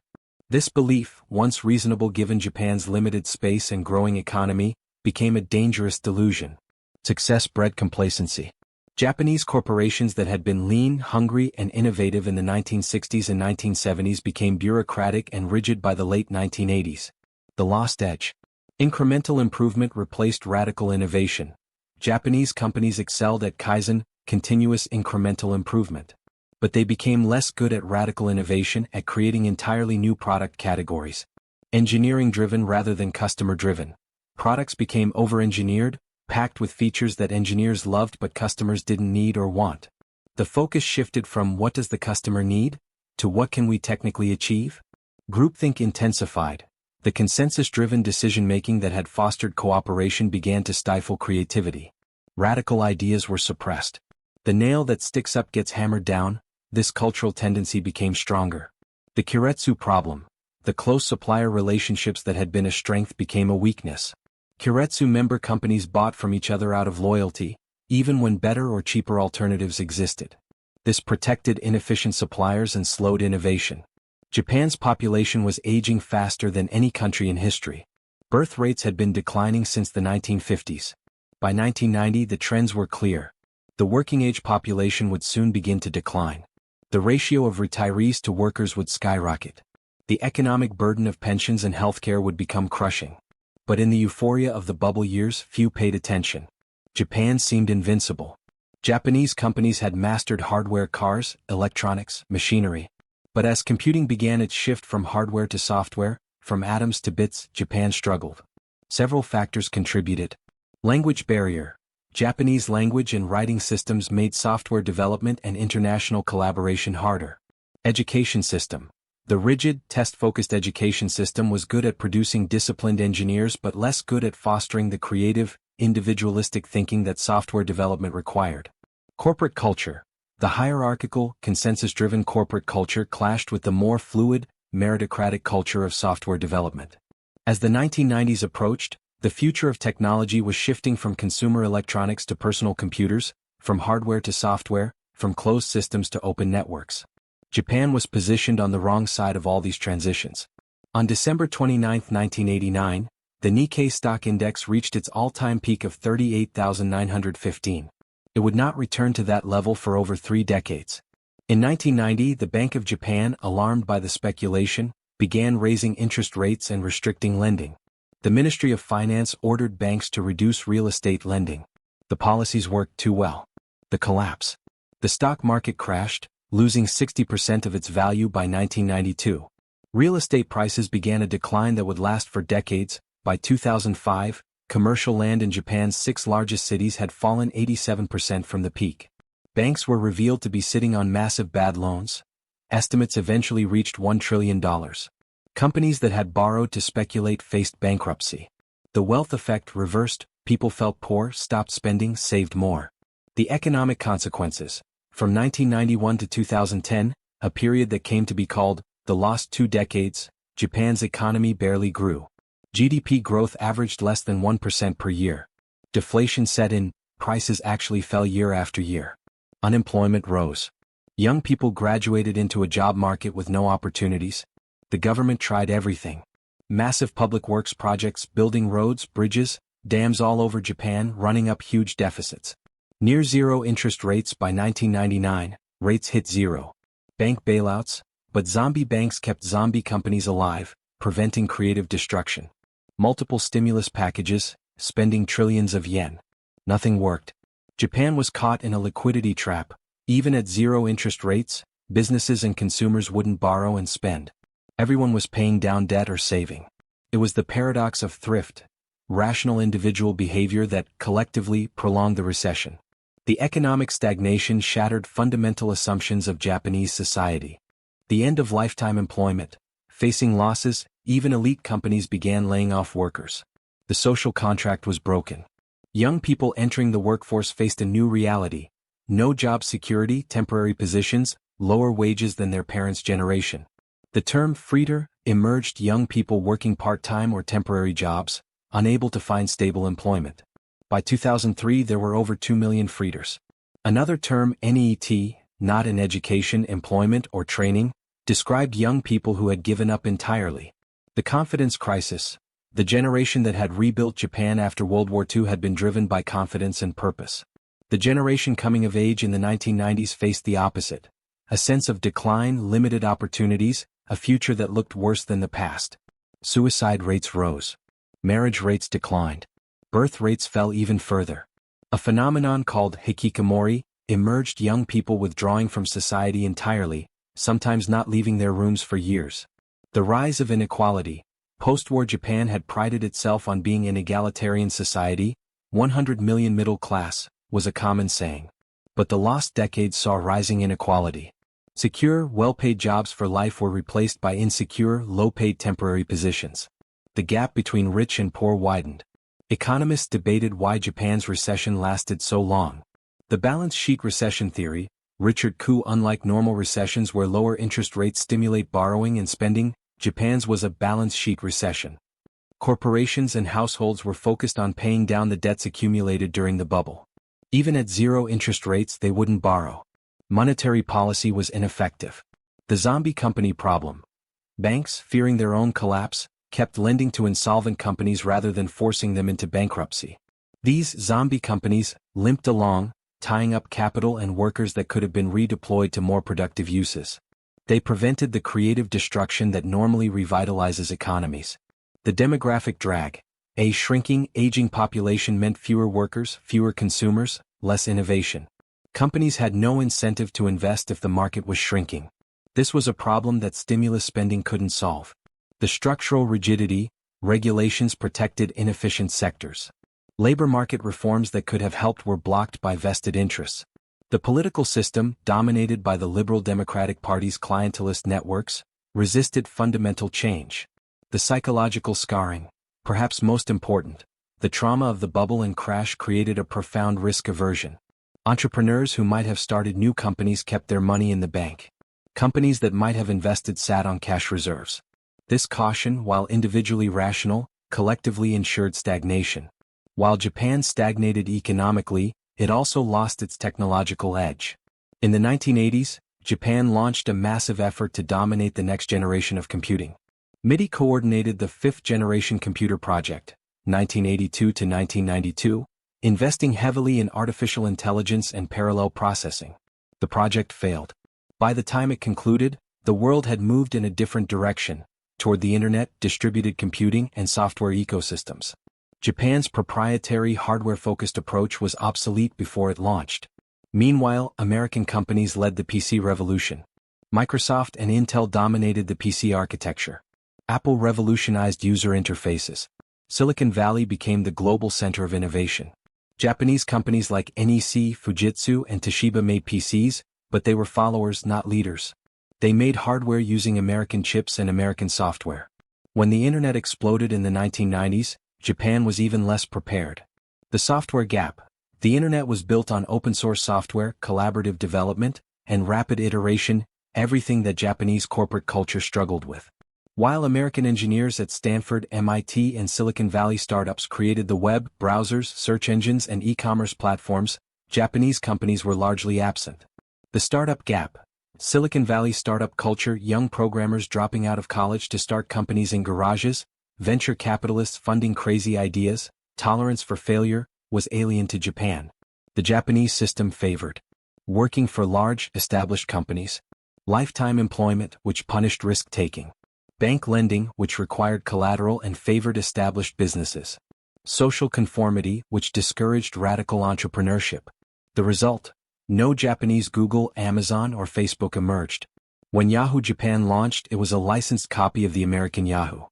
This belief, once reasonable given Japan's limited space and growing economy, became a dangerous delusion. Success bred complacency. Japanese corporations that had been lean, hungry, and innovative in the 1960s and 1970s became bureaucratic and rigid by the late 1980s. The lost edge. Incremental improvement replaced radical innovation. Japanese companies excelled at Kaizen, continuous incremental improvement. But they became less good at radical innovation, at creating entirely new product categories. Engineering-driven rather than customer-driven. Products became over-engineered, packed with features that engineers loved but customers didn't need or want. The focus shifted from "what does the customer need?" to "what can we technically achieve?" Groupthink intensified. The consensus-driven decision-making that had fostered cooperation began to stifle creativity. Radical ideas were suppressed. The nail that sticks up gets hammered down. This cultural tendency became stronger. The Keiretsu problem. The close supplier relationships that had been a strength became a weakness. Keiretsu member companies bought from each other out of loyalty, even when better or cheaper alternatives existed. This protected inefficient suppliers and slowed innovation. Japan's population was aging faster than any country in history. Birth rates had been declining since the 1950s. By 1990, the trends were clear. The working-age population would soon begin to decline. The ratio of retirees to workers would skyrocket. The economic burden of pensions and healthcare would become crushing. But in the euphoria of the bubble years, few paid attention. Japan seemed invincible. Japanese companies had mastered hardware, cars, electronics, machinery. But as computing began its shift from hardware to software, from atoms to bits, Japan struggled. Several factors contributed. Language barrier. Japanese language and writing systems made software development and international collaboration harder. Education system. The rigid, test-focused education system was good at producing disciplined engineers but less good at fostering the creative, individualistic thinking that software development required. Corporate culture. The hierarchical, consensus-driven corporate culture clashed with the more fluid, meritocratic culture of software development. As the 1990s approached, the future of technology was shifting from consumer electronics to personal computers, from hardware to software, from closed systems to open networks. Japan was positioned on the wrong side of all these transitions. On December 29, 1989, the Nikkei stock index reached its all-time peak of 38,915. It would not return to that level for over 3 decades. In 1990, the Bank of Japan, alarmed by the speculation, began raising interest rates and restricting lending. The Ministry of Finance ordered banks to reduce real estate lending. The policies worked too well. The collapse. The stock market crashed, losing 60% of its value by 1992. Real estate prices began a decline that would last for decades. By 2005, commercial land in Japan's 6 largest cities had fallen 87% from the peak. Banks were revealed to be sitting on massive bad loans. Estimates eventually reached $1 trillion. Companies that had borrowed to speculate faced bankruptcy. The wealth effect reversed, people felt poor, stopped spending, saved more. The economic consequences. From 1991 to 2010, a period that came to be called the lost 2 decades, Japan's economy barely grew. GDP growth averaged less than 1% per year. Deflation set in, prices actually fell year after year. Unemployment rose. Young people graduated into a job market with no opportunities. The government tried everything. Massive public works projects building roads, bridges, dams all over Japan, running up huge deficits. Near zero interest rates by 1999, rates hit zero. Bank bailouts, but zombie banks kept zombie companies alive, preventing creative destruction. Multiple stimulus packages, spending trillions of yen. Nothing worked. Japan was caught in a liquidity trap. Even at zero interest rates, businesses and consumers wouldn't borrow and spend. Everyone was paying down debt or saving. It was the paradox of thrift, rational individual behavior that collectively prolonged the recession. The economic stagnation shattered fundamental assumptions of Japanese society. The end of lifetime employment. Facing losses, even elite companies began laying off workers. The social contract was broken. Young people entering the workforce faced a new reality. No job security, temporary positions, lower wages than their parents' generation. The term freeter emerged, young people working part-time or temporary jobs, unable to find stable employment. By 2003 there were over 2 million freeters. Another term, NET, not in education, employment, or training, described young people who had given up entirely. The confidence crisis. The generation that had rebuilt Japan after World War II had been driven by confidence and purpose. The generation coming of age in the 1990s faced the opposite. A sense of decline, limited opportunities, a future that looked worse than the past. Suicide rates rose. Marriage rates declined. Birth rates fell even further. A phenomenon called hikikomori emerged, young people withdrawing from society entirely, sometimes not leaving their rooms for years. The rise of inequality. Post-war Japan had prided itself on being an egalitarian society. 100 million middle class was a common saying. But the lost decades saw rising inequality. Secure, well-paid jobs for life were replaced by insecure, low-paid temporary positions. The gap between rich and poor widened. Economists debated why Japan's recession lasted so long. The balance sheet recession theory, Richard Koo. Unlike normal recessions where lower interest rates stimulate borrowing and spending, Japan's was a balance sheet recession. Corporations and households were focused on paying down the debts accumulated during the bubble. Even at zero interest rates they wouldn't borrow. Monetary policy was ineffective. The zombie company problem. Banks, fearing their own collapse, kept lending to insolvent companies rather than forcing them into bankruptcy. These zombie companies limped along, tying up capital and workers that could have been redeployed to more productive uses. They prevented the creative destruction that normally revitalizes economies. The demographic drag. A shrinking, aging population meant fewer workers, fewer consumers, less innovation. Companies had no incentive to invest if the market was shrinking. This was a problem that stimulus spending couldn't solve. The structural rigidity, regulations protected inefficient sectors. Labor market reforms that could have helped were blocked by vested interests. The political system, dominated by the Liberal Democratic Party's clientelist networks, resisted fundamental change. The psychological scarring, perhaps most important, the trauma of the bubble and crash created a profound risk aversion. Entrepreneurs who might have started new companies kept their money in the bank. Companies that might have invested sat on cash reserves. This caution, while individually rational, collectively ensured stagnation. While Japan stagnated economically, it also lost its technological edge. In the 1980s, Japan launched a massive effort to dominate the next generation of computing. MITI coordinated the fifth-generation computer project, 1982 to 1992, investing heavily in artificial intelligence and parallel processing. The project failed. By the time it concluded, the world had moved in a different direction, toward the internet, distributed computing, and software ecosystems. Japan's proprietary hardware-focused approach was obsolete before it launched. Meanwhile, American companies led the PC revolution. Microsoft and Intel dominated the PC architecture. Apple revolutionized user interfaces. Silicon Valley became the global center of innovation. Japanese companies like NEC, Fujitsu, and Toshiba made PCs, but they were followers, not leaders. They made hardware using American chips and American software. When the internet exploded in the 1990s, Japan was even less prepared. The software gap. The internet was built on open-source software, collaborative development, and rapid iteration, everything that Japanese corporate culture struggled with. While American engineers at Stanford, MIT, and Silicon Valley startups created the web, browsers, search engines, and e-commerce platforms, Japanese companies were largely absent. The startup gap. Silicon Valley startup culture, young programmers dropping out of college to start companies in garages, venture capitalists funding crazy ideas, tolerance for failure, was alien to Japan. The Japanese system favored working for large, established companies, lifetime employment, which punished risk-taking, bank lending, which required collateral and favored established businesses, social conformity, which discouraged radical entrepreneurship. The result? No Japanese Google, Amazon, or Facebook emerged. When Yahoo Japan launched, it was a licensed copy of the American Yahoo.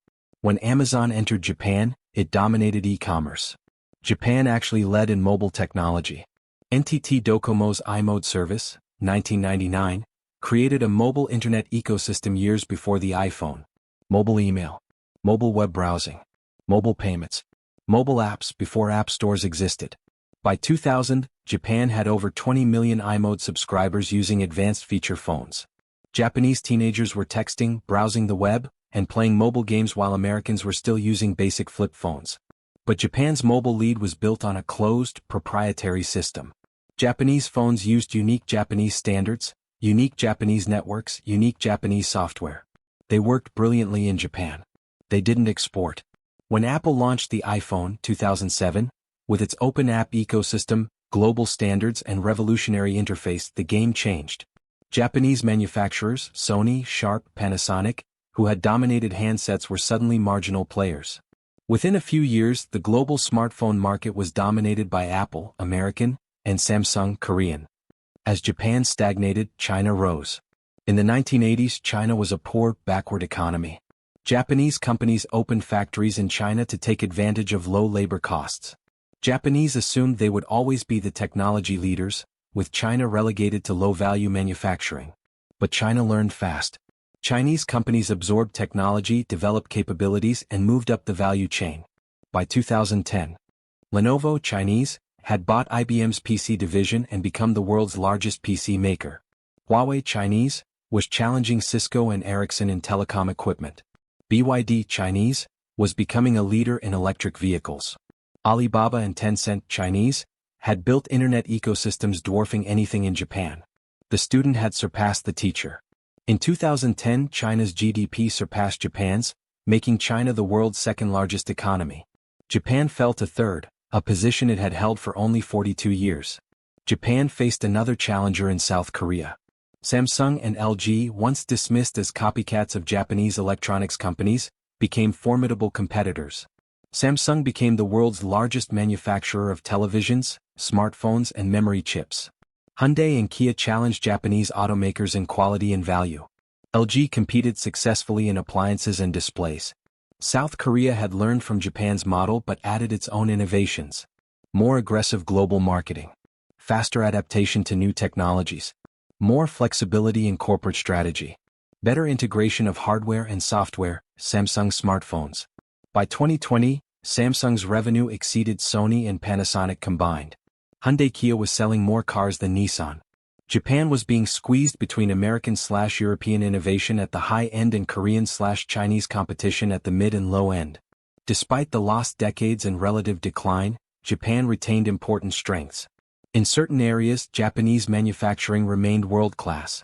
When Amazon entered Japan, it dominated e-commerce. Japan actually led in mobile technology. NTT Docomo's iMode service, 1999, created a mobile internet ecosystem years before the iPhone. Mobile email, mobile web browsing, mobile payments, mobile apps before app stores existed. By 2000, Japan had over 20 million iMode subscribers using advanced feature phones. Japanese teenagers were texting, browsing the web, and playing mobile games while Americans were still using basic flip phones. But Japan's mobile lead was built on a closed, proprietary system. Japanese phones used unique Japanese standards, unique Japanese networks, unique Japanese software. They worked brilliantly in Japan. They didn't export. When Apple launched the iPhone 2007, with its open app ecosystem, global standards, and revolutionary interface, the game changed. Japanese manufacturers, Sony, Sharp, Panasonic, who had dominated handsets, were suddenly marginal players. Within a few years, the global smartphone market was dominated by Apple, American, and Samsung, Korean. As Japan stagnated, China rose. In the 1980s, China was a poor, backward economy. Japanese companies opened factories in China to take advantage of low labor costs. Japanese assumed they would always be the technology leaders, with China relegated to low-value manufacturing. But China learned fast. Chinese companies absorbed technology, developed capabilities, and moved up the value chain. By 2010, Lenovo, Chinese, had bought IBM's PC division and become the world's largest PC maker. Huawei, Chinese, was challenging Cisco and Ericsson in telecom equipment. BYD, Chinese, was becoming a leader in electric vehicles. Alibaba and Tencent, Chinese, had built internet ecosystems dwarfing anything in Japan. The student had surpassed the teacher. In 2010, China's GDP surpassed Japan's, making China the world's second-largest economy. Japan fell to third, a position it had held for only 42 years. Japan faced another challenger in South Korea. Samsung and LG, once dismissed as copycats of Japanese electronics companies, became formidable competitors. Samsung became the world's largest manufacturer of televisions, smartphones, and memory chips. Hyundai and Kia challenged Japanese automakers in quality and value. LG competed successfully in appliances and displays. South Korea had learned from Japan's model but added its own innovations. More aggressive global marketing. Faster adaptation to new technologies. More flexibility in corporate strategy. Better integration of hardware and software, Samsung smartphones. By 2020, Samsung's revenue exceeded Sony and Panasonic combined. Hyundai Kia was selling more cars than Nissan. Japan was being squeezed between American/European innovation at the high end and Korean/Chinese competition at the mid and low end. Despite the lost decades and relative decline, Japan retained important strengths. In certain areas, Japanese manufacturing remained world-class.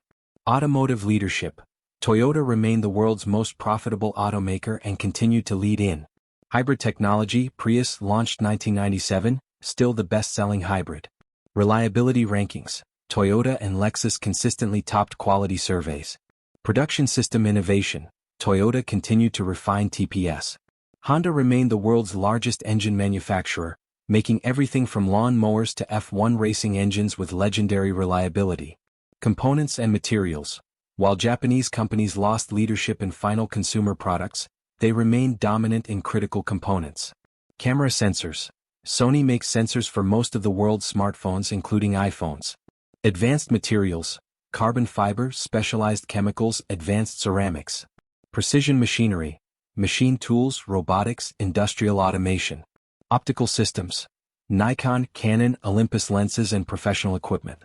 Automotive leadership. Toyota remained the world's most profitable automaker and continued to lead in hybrid technology. Prius, launched 1997, still the best-selling hybrid. Reliability rankings. Toyota and Lexus consistently topped quality surveys. Production system innovation. Toyota continued to refine TPS. Honda remained the world's largest engine manufacturer, making everything from lawn mowers to F1 racing engines with legendary reliability. Components and materials. While Japanese companies lost leadership in final consumer products, they remained dominant in critical components. Camera sensors. Sony makes sensors for most of the world's smartphones, including iPhones. Advanced materials. Carbon fiber, specialized chemicals, advanced ceramics. Precision machinery. machine tools, robotics, industrial automation. Optical systems. Nikon, Canon, Olympus lenses and professional equipment.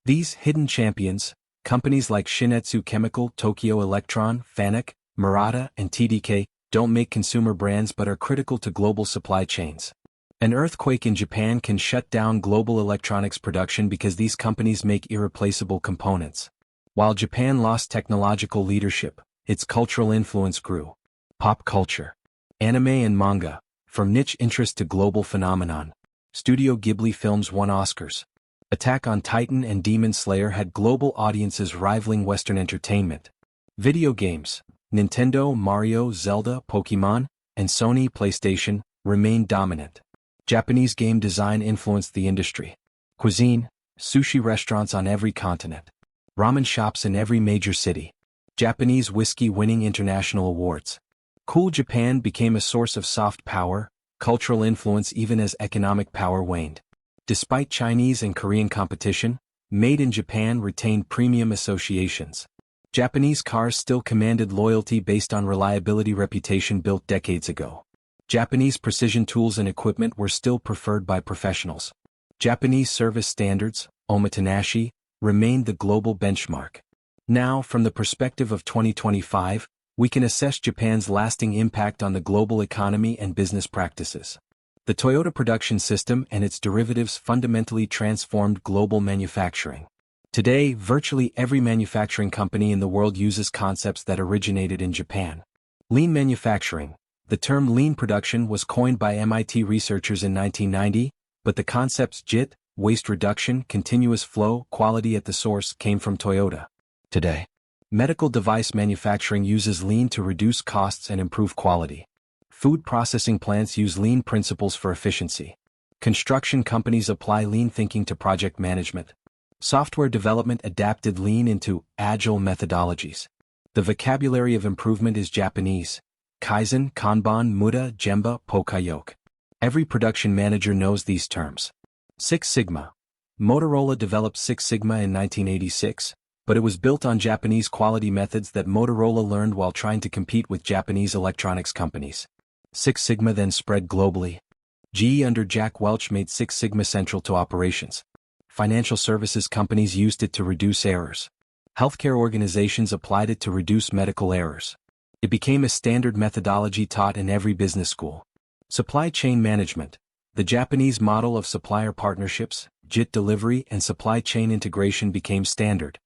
These hidden champions, companies like Shin-Etsu Chemical, Tokyo Electron, Fanuc, Murata, and TDK, don't make consumer brands but are critical to global supply chains. An earthquake in Japan can shut down global electronics production because these companies make irreplaceable components. While Japan lost technological leadership, its cultural influence grew. Pop culture. Anime and manga, from niche interest to global phenomenon. Studio Ghibli films won Oscars. Attack on Titan and Demon Slayer had global audiences rivaling Western entertainment. Video games. Nintendo, Mario, Zelda, Pokemon, and Sony PlayStation remained dominant. Japanese game design influenced the industry. Cuisine. Sushi restaurants on every continent. Ramen shops in every major city. Japanese whiskey winning international awards. Cool Japan became a source of soft power, cultural influence even as economic power waned. Despite Chinese and Korean competition, Made in Japan retained premium associations. Japanese cars still commanded loyalty based on reliability reputation built decades ago. Japanese precision tools and equipment were still preferred by professionals. Japanese service standards, omotenashi, remained the global benchmark. Now, from the perspective of 2025, we can assess Japan's lasting impact on the global economy and business practices. The Toyota production system and its derivatives fundamentally transformed global manufacturing. Today, virtually every manufacturing company in the world uses concepts that originated in Japan. Lean manufacturing. The term lean production was coined by MIT researchers in 1990, but the concepts JIT, waste reduction, continuous flow, quality at the source came from Toyota. Today, medical device manufacturing uses lean to reduce costs and improve quality. Food processing plants use lean principles for efficiency. Construction companies apply lean thinking to project management. Software development adapted lean into agile methodologies. The vocabulary of improvement is Japanese. Kaizen, Kanban, Muda, Gemba, Pokayoke. Every production manager knows these terms. Six Sigma. Motorola developed Six Sigma in 1986, but it was built on Japanese quality methods that Motorola learned while trying to compete with Japanese electronics companies. Six Sigma then spread globally. GE under Jack Welch made Six Sigma central to operations. Financial services companies used it to reduce errors. Healthcare organizations applied it to reduce medical errors. It became a standard methodology taught in every business school. Supply chain management. The Japanese model of supplier partnerships, JIT delivery and supply chain integration became standard.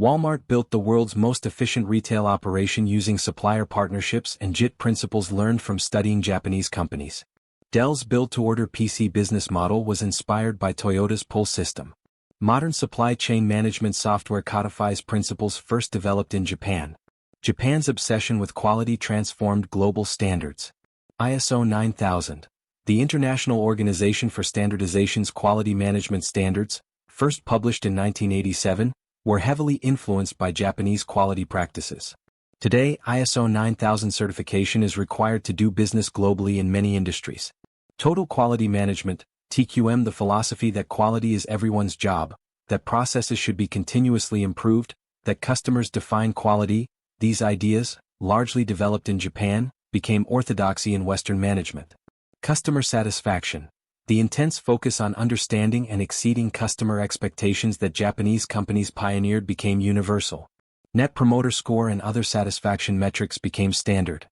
Walmart built the world's most efficient retail operation using supplier partnerships and JIT principles learned from studying Japanese companies. Dell's build-to-order PC business model was inspired by Toyota's pull system. Modern supply chain management software codifies principles first developed in Japan. Japan's obsession with quality transformed global standards. ISO 9000. The International Organization for Standardization's quality management standards, first published in 1987, were heavily influenced by Japanese quality practices. Today, ISO 9000 certification is required to do business globally in many industries. Total quality management, TQM. The philosophy that quality is everyone's job, that processes should be continuously improved, that customers define quality, these ideas, largely developed in Japan, became orthodoxy in Western management. Customer satisfaction. The intense focus on understanding and exceeding customer expectations that Japanese companies pioneered became universal. Net Promoter Score and other satisfaction metrics became standard.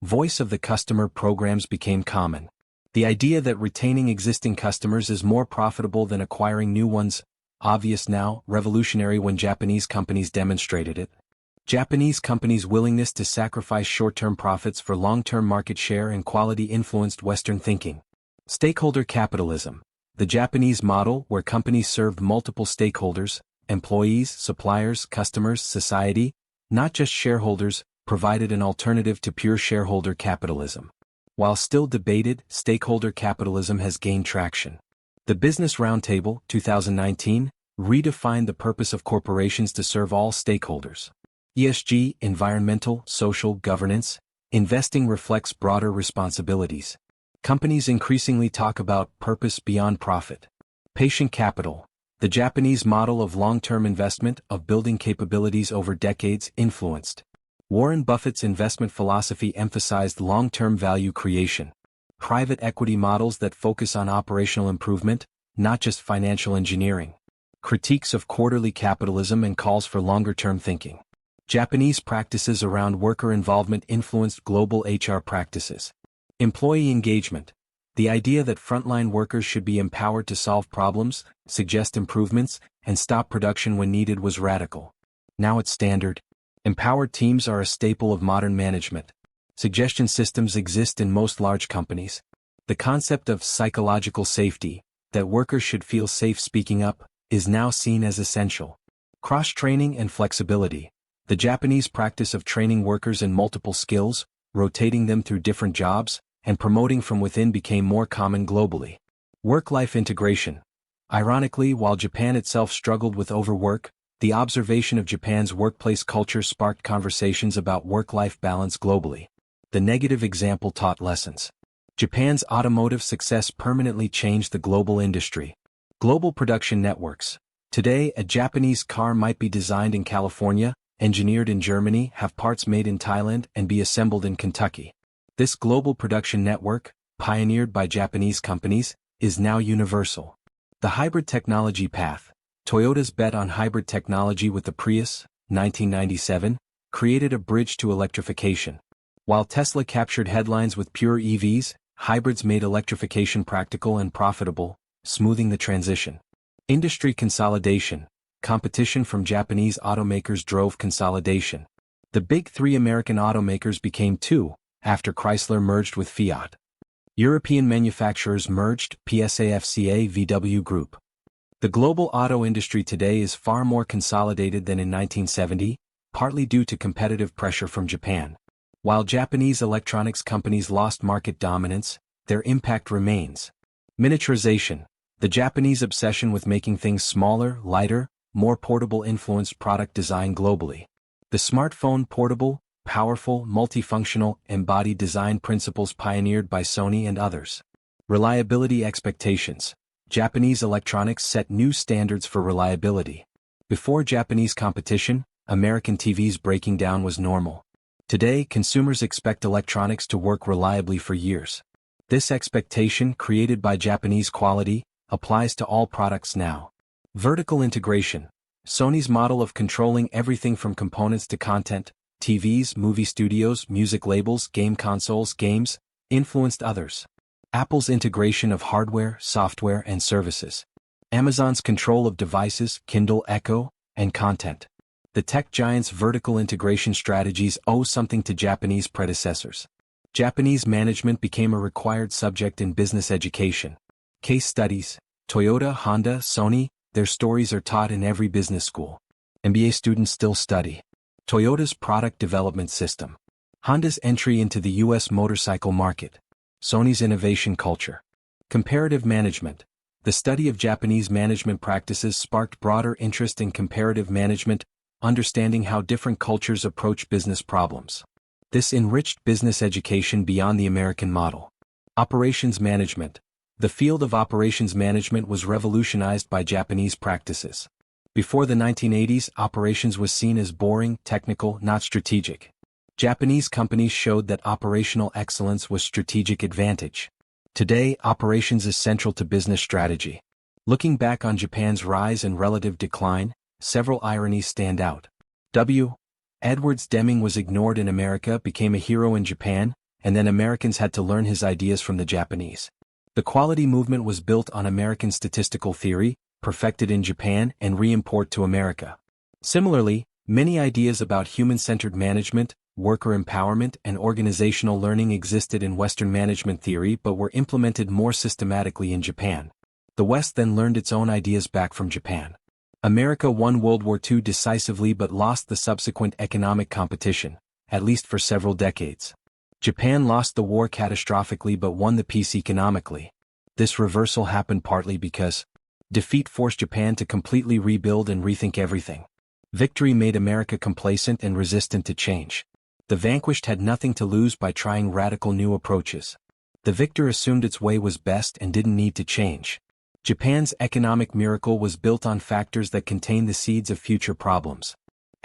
Voice of the customer programs became common. The idea that retaining existing customers is more profitable than acquiring new ones, obvious now, revolutionary when Japanese companies demonstrated it. Japanese companies' willingness to sacrifice short-term profits for long-term market share and quality influenced Western thinking. Stakeholder capitalism. The Japanese model where companies served multiple stakeholders, employees, suppliers, customers, society, not just shareholders, provided an alternative to pure shareholder capitalism. While still debated, stakeholder capitalism has gained traction. The Business Roundtable, 2019, redefined the purpose of corporations to serve all stakeholders. ESG, environmental, social, governance, investing reflects broader responsibilities. Companies increasingly talk about purpose beyond profit. Patient capital. The Japanese model of long-term investment, of building capabilities over decades, influenced Warren Buffett's investment philosophy emphasized long-term value creation. Private equity models that focus on operational improvement, not just financial engineering. Critiques of quarterly capitalism and calls for longer-term thinking. Japanese practices around worker involvement influenced global HR practices. Employee engagement. The idea that frontline workers should be empowered to solve problems, suggest improvements, and stop production when needed was radical. Now it's standard. Empowered teams are a staple of modern management. Suggestion systems exist in most large companies. The concept of psychological safety, that workers should feel safe speaking up, is now seen as essential. Cross-training and flexibility. The Japanese practice of training workers in multiple skills, rotating them through different jobs, and promoting from within became more common globally. Work-life integration. Ironically, while Japan itself struggled with overwork, the observation of Japan's workplace culture sparked conversations about work-life balance globally. The negative example taught lessons. Japan's automotive success permanently changed the global industry. Global production networks. Today, a Japanese car might be designed in California, engineered in Germany, have parts made in Thailand, and be assembled in Kentucky. This global production network, pioneered by Japanese companies, is now universal. The hybrid technology path. Toyota's bet on hybrid technology with the Prius, 1997, created a bridge to electrification. While Tesla captured headlines with pure EVs, hybrids made electrification practical and profitable, smoothing the transition. Industry consolidation. Competition from Japanese automakers drove consolidation. The big three American automakers became two, after Chrysler merged with Fiat. European manufacturers merged, PSA-FCA VW Group. The global auto industry today is far more consolidated than in 1970, partly due to competitive pressure from Japan. While Japanese electronics companies lost market dominance, their impact remains. Miniaturization. The Japanese obsession with making things smaller, lighter, more portable influenced product design globally. The smartphone portable, powerful, multifunctional, embodied design principles pioneered by Sony and others. Reliability expectations. Japanese electronics set new standards for reliability. Before Japanese competition, American TVs breaking down was normal. Today, consumers expect electronics to work reliably for years. This expectation, created by Japanese quality, applies to all products now. Vertical integration. Sony's model of controlling everything from components to content, TVs, movie studios, music labels, game consoles, games, influenced others. Apple's integration of hardware, software, and services. Amazon's control of devices, Kindle Echo, and content. The tech giants' vertical integration strategies owe something to Japanese predecessors. Japanese management became a required subject in business education. Case studies. Toyota, Honda, Sony, their stories are taught in every business school. MBA students still study. Toyota's product development system. Honda's entry into the U.S. motorcycle market. Sony's innovation culture. Comparative management. The study of Japanese management practices sparked broader interest in comparative management, understanding how different cultures approach business problems. This enriched business education beyond the American model. Operations management. The field of operations management was revolutionized by Japanese practices. Before the 1980s, operations was seen as boring, technical, not strategic. Japanese companies showed that operational excellence was strategic advantage. Today, operations is central to business strategy. Looking back on Japan's rise and relative decline, several ironies stand out. Edwards Deming was ignored in America, became a hero in Japan, and then Americans had to learn his ideas from the Japanese. The quality movement was built on American statistical theory, perfected in Japan and re-import to America. Similarly, many ideas about human-centered management, worker empowerment, and organizational learning existed in Western management theory but were implemented more systematically in Japan. The West then learned its own ideas back from Japan. America won World War II decisively but lost the subsequent economic competition, at least for several decades. Japan lost the war catastrophically but won the peace economically. This reversal happened partly because defeat forced Japan to completely rebuild and rethink everything. Victory made America complacent and resistant to change. The vanquished had nothing to lose by trying radical new approaches. The victor assumed its way was best and didn't need to change. Japan's economic miracle was built on factors that contain the seeds of future problems.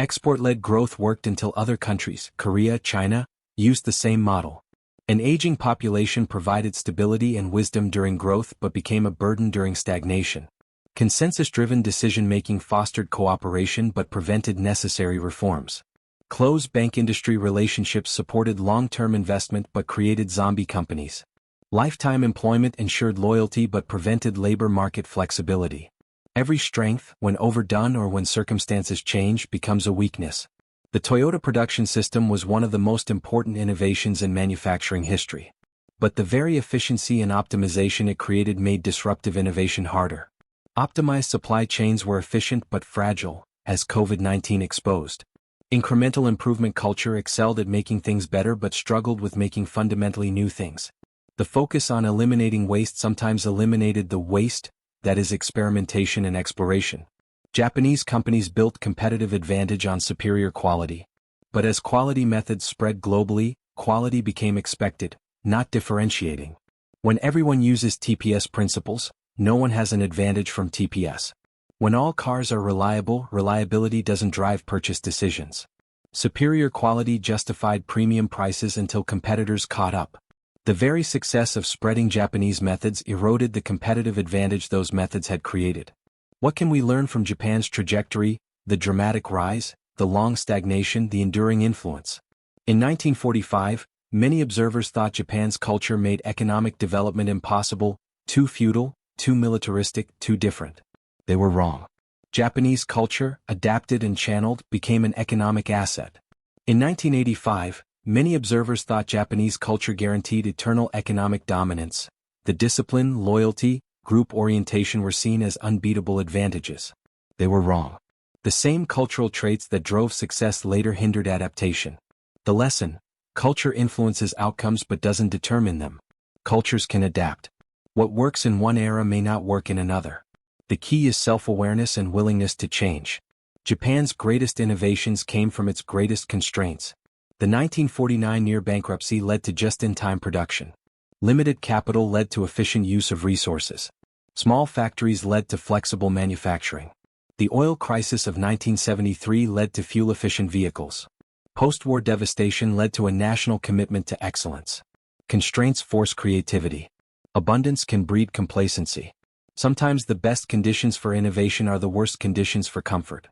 Export-led growth worked until other countries, Korea, China, used the same model. An aging population provided stability and wisdom during growth but became a burden during stagnation. Consensus-driven decision-making fostered cooperation but prevented necessary reforms. Closed bank industry relationships supported long-term investment but created zombie companies. Lifetime employment ensured loyalty but prevented labor market flexibility. Every strength, when overdone or when circumstances change, becomes a weakness. The Toyota production system was one of the most important innovations in manufacturing history. But the very efficiency and optimization it created made disruptive innovation harder. Optimized supply chains were efficient but fragile, as COVID-19 exposed. Incremental improvement culture excelled at making things better but struggled with making fundamentally new things. The focus on eliminating waste sometimes eliminated the waste, that is experimentation and exploration. Japanese companies built competitive advantage on superior quality. But as quality methods spread globally, quality became expected, not differentiating. When everyone uses TPS principles, no one has an advantage from TPS. When all cars are reliable, reliability doesn't drive purchase decisions. Superior quality justified premium prices until competitors caught up. The very success of spreading Japanese methods eroded the competitive advantage those methods had created. What can we learn from Japan's trajectory, the dramatic rise, the long stagnation, the enduring influence? In 1945, many observers thought Japan's culture made economic development impossible, too feudal, too militaristic, too different. They were wrong. Japanese culture, adapted and channeled, became an economic asset. In 1985, many observers thought Japanese culture guaranteed eternal economic dominance. The discipline, loyalty, group orientation were seen as unbeatable advantages. They were wrong. The same cultural traits that drove success later hindered adaptation. The lesson: culture influences outcomes but doesn't determine them. Cultures can adapt. What works in one era may not work in another. The key is self-awareness and willingness to change. Japan's greatest innovations came from its greatest constraints. The 1949 near bankruptcy led to just-in-time production. Limited capital led to efficient use of resources. Small factories led to flexible manufacturing. The oil crisis of 1973 led to fuel-efficient vehicles. Post-war devastation led to a national commitment to excellence. Constraints force creativity. Abundance can breed complacency. Sometimes the best conditions for innovation are the worst conditions for comfort.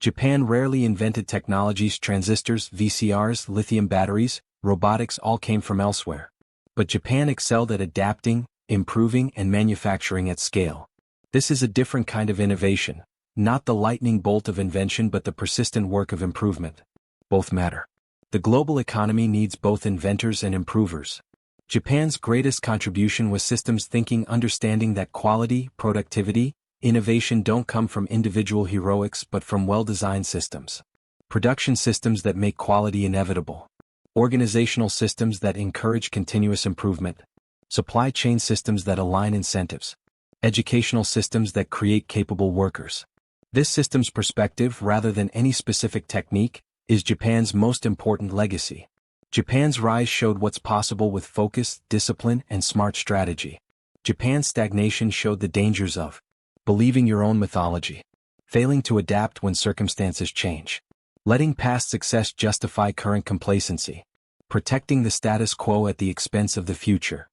Japan rarely invented technologies. Transistors, VCRs, lithium batteries, robotics all came from elsewhere. But Japan excelled at adapting, improving, and manufacturing at scale. This is a different kind of innovation, not the lightning bolt of invention but the persistent work of improvement. Both matter. The global economy needs both inventors and improvers. Japan's greatest contribution was systems thinking, understanding that quality, productivity, innovation don't come from individual heroics but from well-designed systems. Production systems that make quality inevitable. Organizational systems that encourage continuous improvement. Supply chain systems that align incentives. Educational systems that create capable workers. This system's perspective, rather than any specific technique, is Japan's most important legacy. Japan's rise showed what's possible with focus, discipline, and smart strategy. Japan's stagnation showed the dangers of believing your own mythology, failing to adapt when circumstances change, letting past success justify current complacency, protecting the status quo at the expense of the future.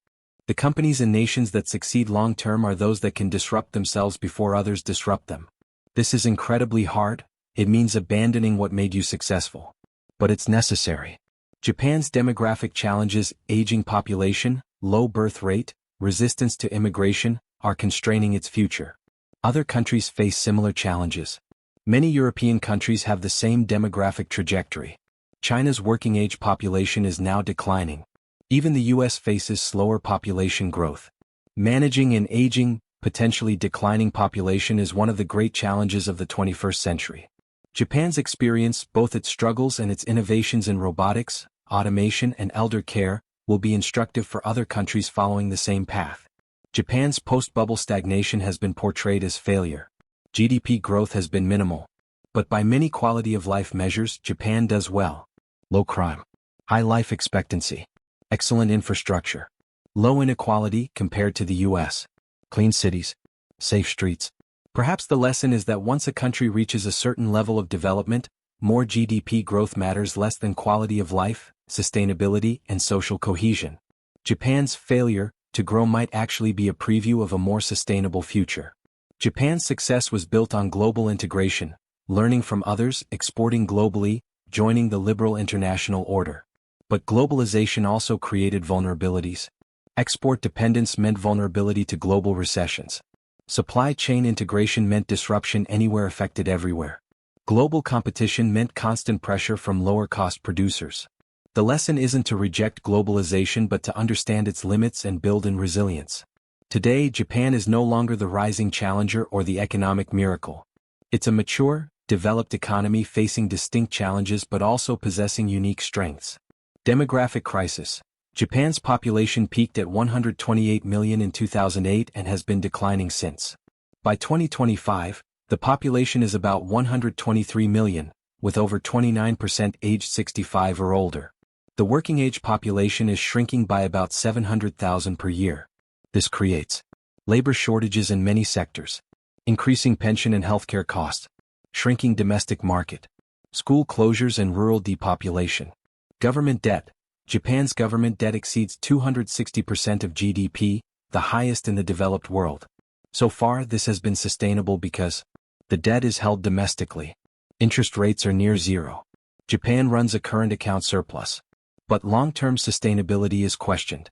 The companies and nations that succeed long-term are those that can disrupt themselves before others disrupt them. This is incredibly hard. It means abandoning what made you successful. But it's necessary. Japan's demographic challenges, aging population, low birth rate, resistance to immigration, are constraining its future. Other countries face similar challenges. Many European countries have the same demographic trajectory. China's working-age population is now declining. Even the US faces slower population growth. Managing an aging, potentially declining population is one of the great challenges of the 21st century. Japan's experience, both its struggles and its innovations in robotics, automation, and elder care, will be instructive for other countries following the same path. Japan's post-bubble stagnation has been portrayed as failure. GDP growth has been minimal. But by many quality-of-life measures, Japan does well. Low crime. High life expectancy. Excellent infrastructure. Low inequality compared to the US. Clean cities. Safe streets. Perhaps the lesson is that once a country reaches a certain level of development, more GDP growth matters less than quality of life, sustainability, and social cohesion. Japan's failure to grow might actually be a preview of a more sustainable future. Japan's success was built on global integration, learning from others, exporting globally, joining the liberal international order. But globalization also created vulnerabilities. Export dependence meant vulnerability to global recessions. Supply chain integration meant disruption anywhere affected everywhere. Global competition meant constant pressure from lower-cost producers. The lesson isn't to reject globalization but to understand its limits and build in resilience. Today, Japan is no longer the rising challenger or the economic miracle. It's a mature, developed economy facing distinct challenges but also possessing unique strengths. Demographic crisis. Japan's population peaked at 128 million in 2008 and has been declining since. By 2025, the population is about 123 million, with over 29% aged 65 or older. The working-age population is shrinking by about 700,000 per year. This creates labor shortages in many sectors, increasing pension and healthcare costs, shrinking domestic market, school closures and rural depopulation. Government debt. Japan's government debt exceeds 260% of GDP, the highest in the developed world. So far, this has been sustainable because the debt is held domestically. Interest rates are near zero. Japan runs a current account surplus. But long-term sustainability is questioned.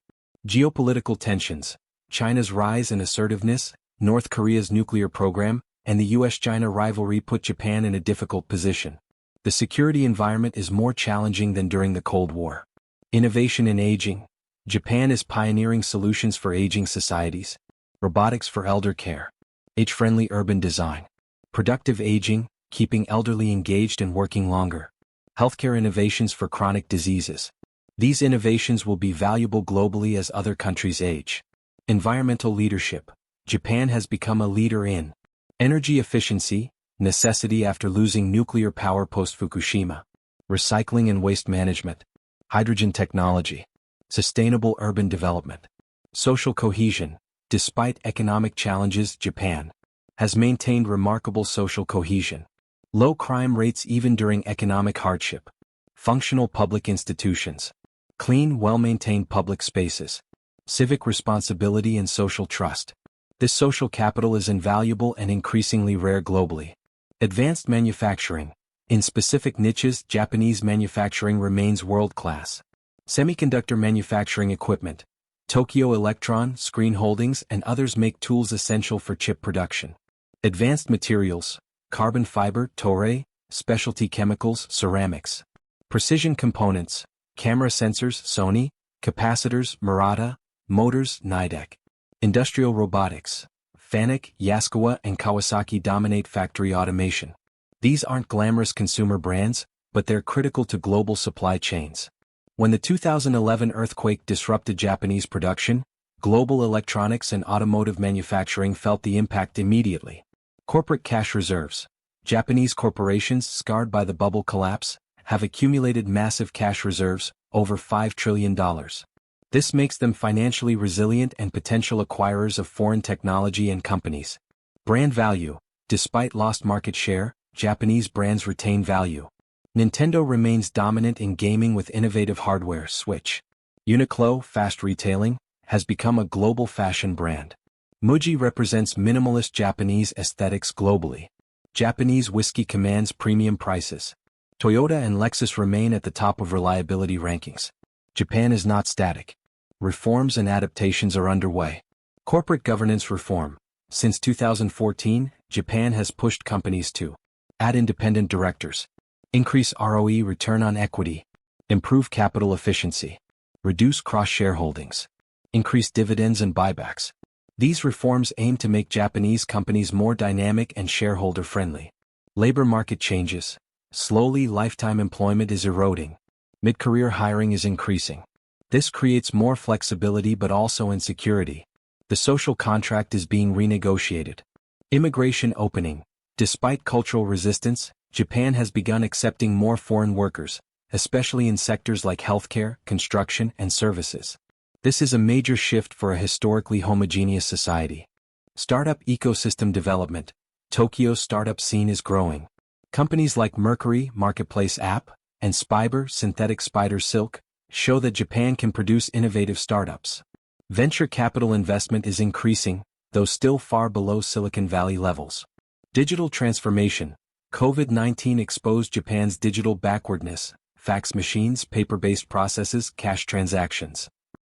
Geopolitical tensions, China's rise in assertiveness, North Korea's nuclear program, and the US-China rivalry put Japan in a difficult position. The security environment is more challenging than during the Cold War. Innovation in aging. Japan is pioneering solutions for aging societies. Robotics for elder care. Age-friendly urban design. Productive aging, keeping elderly engaged and working longer. Healthcare innovations for chronic diseases. These innovations will be valuable globally as other countries age. Environmental leadership. Japan has become a leader in energy efficiency, necessity after losing nuclear power post-Fukushima. Recycling and waste management. Hydrogen technology. Sustainable urban development. Social cohesion. Despite economic challenges, Japan has maintained remarkable social cohesion. Low crime rates even during economic hardship. Functional public institutions. Clean, well-maintained public spaces. Civic responsibility and social trust. This social capital is invaluable and increasingly rare globally. Advanced manufacturing. In specific niches, Japanese manufacturing remains world-class. Semiconductor manufacturing equipment. Tokyo Electron, Screen Holdings, and others make tools essential for chip production. Advanced materials. Carbon fiber, Toray, specialty chemicals, ceramics. Precision components. Camera sensors, Sony, capacitors, Murata, motors, Nidec. Industrial robotics. Fanuc, Yaskawa, and Kawasaki dominate factory automation. These aren't glamorous consumer brands, but they're critical to global supply chains. When the 2011 earthquake disrupted Japanese production, global electronics and automotive manufacturing felt the impact immediately. Corporate cash reserves. Japanese corporations, scarred by the bubble collapse, have accumulated massive cash reserves, over $5 trillion. This makes them financially resilient and potential acquirers of foreign technology and companies. Brand value. Despite lost market share, Japanese brands retain value. Nintendo remains dominant in gaming with innovative hardware. Switch. Uniqlo, fast retailing, has become a global fashion brand. Muji represents minimalist Japanese aesthetics globally. Japanese whiskey commands premium prices. Toyota and Lexus remain at the top of reliability rankings. Japan is not static. Reforms and adaptations are underway. Corporate governance reform. Since 2014, Japan has pushed companies to add independent directors, increase ROE return on equity, improve capital efficiency, reduce cross-shareholdings, increase dividends and buybacks. These reforms aim to make Japanese companies more dynamic and shareholder-friendly. Labor market changes. Slowly, lifetime employment is eroding. Mid-career hiring is increasing. This creates more flexibility but also insecurity. The social contract is being renegotiated. Immigration opening. Despite cultural resistance, Japan has begun accepting more foreign workers, especially in sectors like healthcare, construction, and services. This is a major shift for a historically homogeneous society. Startup ecosystem development. Tokyo's startup scene is growing. Companies like Mercury Marketplace app and Spiber Synthetic Spider Silk show that Japan can produce innovative startups. Venture capital investment is increasing, though still far below Silicon Valley levels. Digital transformation. COVID-19 exposed Japan's digital backwardness, fax machines, paper-based processes, cash transactions.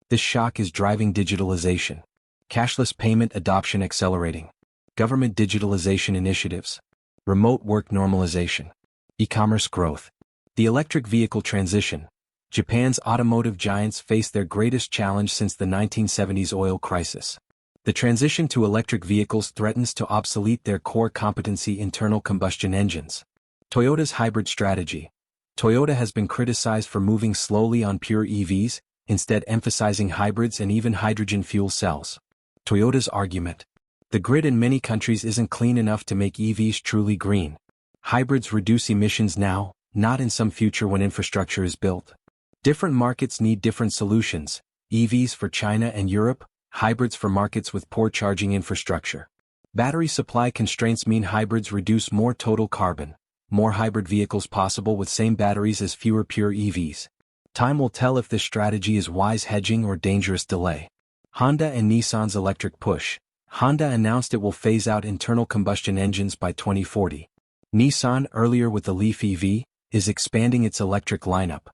This shock is driving digitalization. Cashless payment adoption accelerating. Government digitalization initiatives. Remote work normalization. E-commerce growth. The electric vehicle transition. Japan's automotive giants face their greatest challenge since the 1970s oil crisis. The transition to electric vehicles threatens to obsolete their core competency internal combustion engines. Toyota's hybrid strategy. Toyota has been criticized for moving slowly on pure EVs, instead emphasizing hybrids and even hydrogen fuel cells. Toyota's argument. The grid in many countries isn't clean enough to make EVs truly green. Hybrids reduce emissions now, not in some future when infrastructure is built. Different markets need different solutions, EVs for China and Europe, hybrids for markets with poor charging infrastructure. Battery supply constraints mean hybrids reduce more total carbon, more hybrid vehicles possible with same batteries as fewer pure EVs. Time will tell if this strategy is wise hedging or dangerous delay. Honda and Nissan's electric push. Honda announced it will phase out internal combustion engines by 2040. Nissan, earlier with the Leaf EV, is expanding its electric lineup.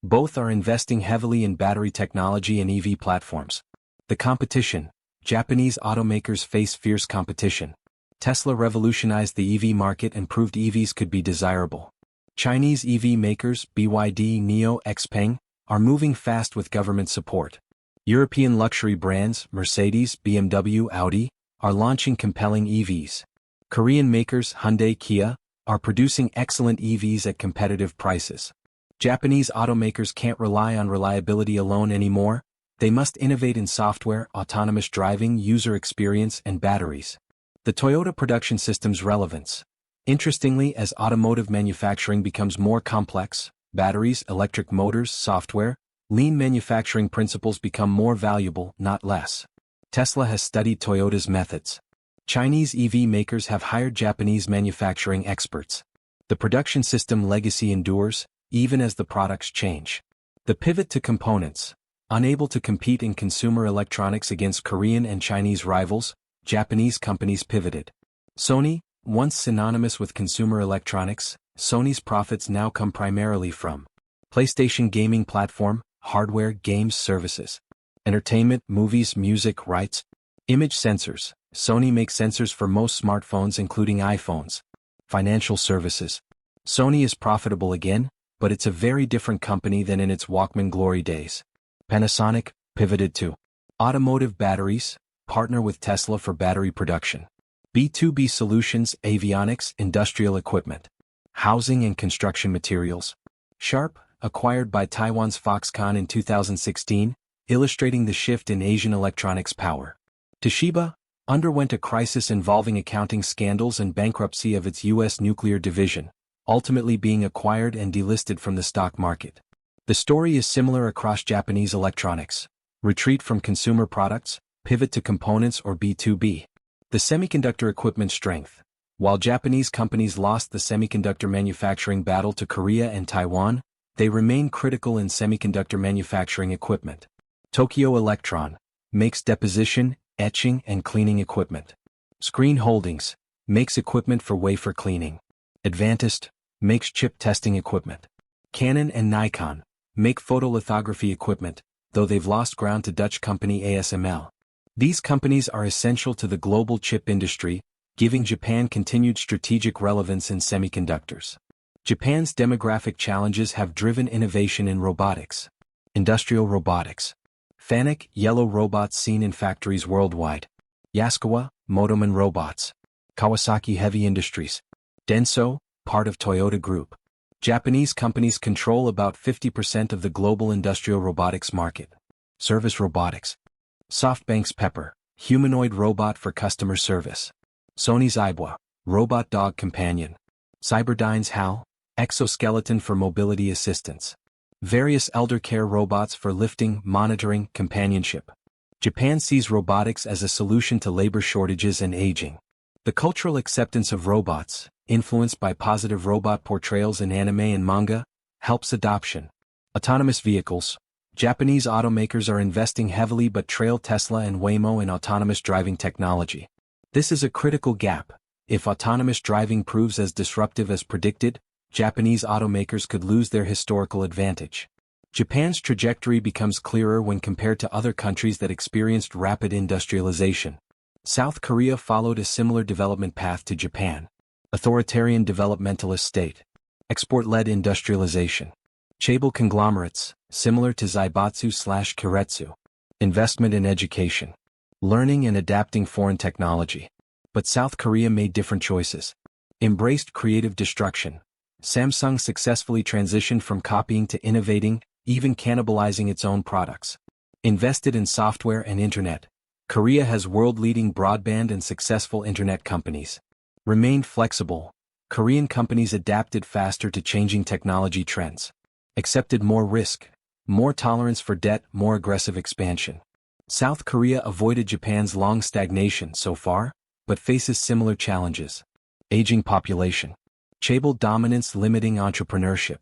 Both are investing heavily in battery technology and EV platforms. The competition. Japanese automakers face fierce competition. Tesla revolutionized the EV market and proved EVs could be desirable. Chinese EV makers BYD, NIO, XPeng are moving fast with government support. European luxury brands Mercedes, BMW, Audi are launching compelling EVs. Korean makers Hyundai, Kia are producing excellent EVs at competitive prices. Japanese automakers can't rely on reliability alone anymore. They must innovate in software, autonomous driving, user experience, and batteries. The Toyota production system's relevance. Interestingly, as automotive manufacturing becomes more complex, batteries, electric motors, software, lean manufacturing principles become more valuable, not less. Tesla has studied Toyota's methods. Chinese EV makers have hired Japanese manufacturing experts. The production system legacy endures, even as the products change. The pivot to components. Unable to compete in consumer electronics against Korean and Chinese rivals, Japanese companies pivoted. Sony, once synonymous with consumer electronics, Sony's profits now come primarily from PlayStation gaming platform, hardware, games, services. Entertainment, movies, music, rights. Image sensors. Sony makes sensors for most smartphones including iPhones. Financial services. Sony is profitable again, but it's a very different company than in its Walkman glory days. Panasonic pivoted to automotive batteries, partner with Tesla for battery production. B2B solutions, avionics, industrial equipment. Housing and construction materials. Sharp, acquired by Taiwan's Foxconn in 2016, illustrating the shift in Asian electronics power. Toshiba underwent a crisis involving accounting scandals and bankruptcy of its U.S. nuclear division, ultimately being acquired and delisted from the stock market. The story is similar across Japanese electronics. Retreat from consumer products, pivot to components or B2B. The semiconductor equipment strength. While Japanese companies lost the semiconductor manufacturing battle to Korea and Taiwan, they remain critical in semiconductor manufacturing equipment. Tokyo Electron makes deposition, etching, and cleaning equipment. Screen Holdings makes equipment for wafer cleaning. Advantest makes chip testing equipment. Canon and Nikon make photolithography equipment, though they've lost ground to Dutch company ASML. These companies are essential to the global chip industry, giving Japan continued strategic relevance in semiconductors. Japan's demographic challenges have driven innovation in robotics. Industrial robotics. Fanuc, yellow robots seen in factories worldwide. Yaskawa, Motoman robots. Kawasaki Heavy Industries. Denso, part of Toyota Group. Japanese companies control about 50% of the global industrial robotics market. Service robotics. SoftBank's Pepper, humanoid robot for customer service. Sony's Ibwa, robot dog companion. Cyberdyne's HAL, exoskeleton for mobility assistance. Various elder care robots for lifting, monitoring, companionship. Japan sees robotics as a solution to labor shortages and aging. The cultural acceptance of robots. influenced by positive robot portrayals in anime and manga, helps adoption. Autonomous vehicles. Japanese automakers are investing heavily but trail Tesla and Waymo in autonomous driving technology. This is a critical gap. If autonomous driving proves as disruptive as predicted, Japanese automakers could lose their historical advantage. Japan's trajectory becomes clearer when compared to other countries that experienced rapid industrialization. South Korea followed a similar development path to Japan. Authoritarian developmentalist state. Export-led industrialization. Chaebol conglomerates, similar to Zaibatsu/Keiretsu. Investment in education. Learning and adapting foreign technology. But South Korea made different choices. Embraced creative destruction. Samsung successfully transitioned from copying to innovating, even cannibalizing its own products. Invested in software and internet. Korea has world-leading broadband and successful internet companies. Remained flexible. Korean companies adapted faster to changing technology trends. Accepted more risk. More tolerance for debt, more aggressive expansion. South Korea avoided Japan's long stagnation so far, but faces similar challenges. Aging population. Chaebol dominance limiting entrepreneurship.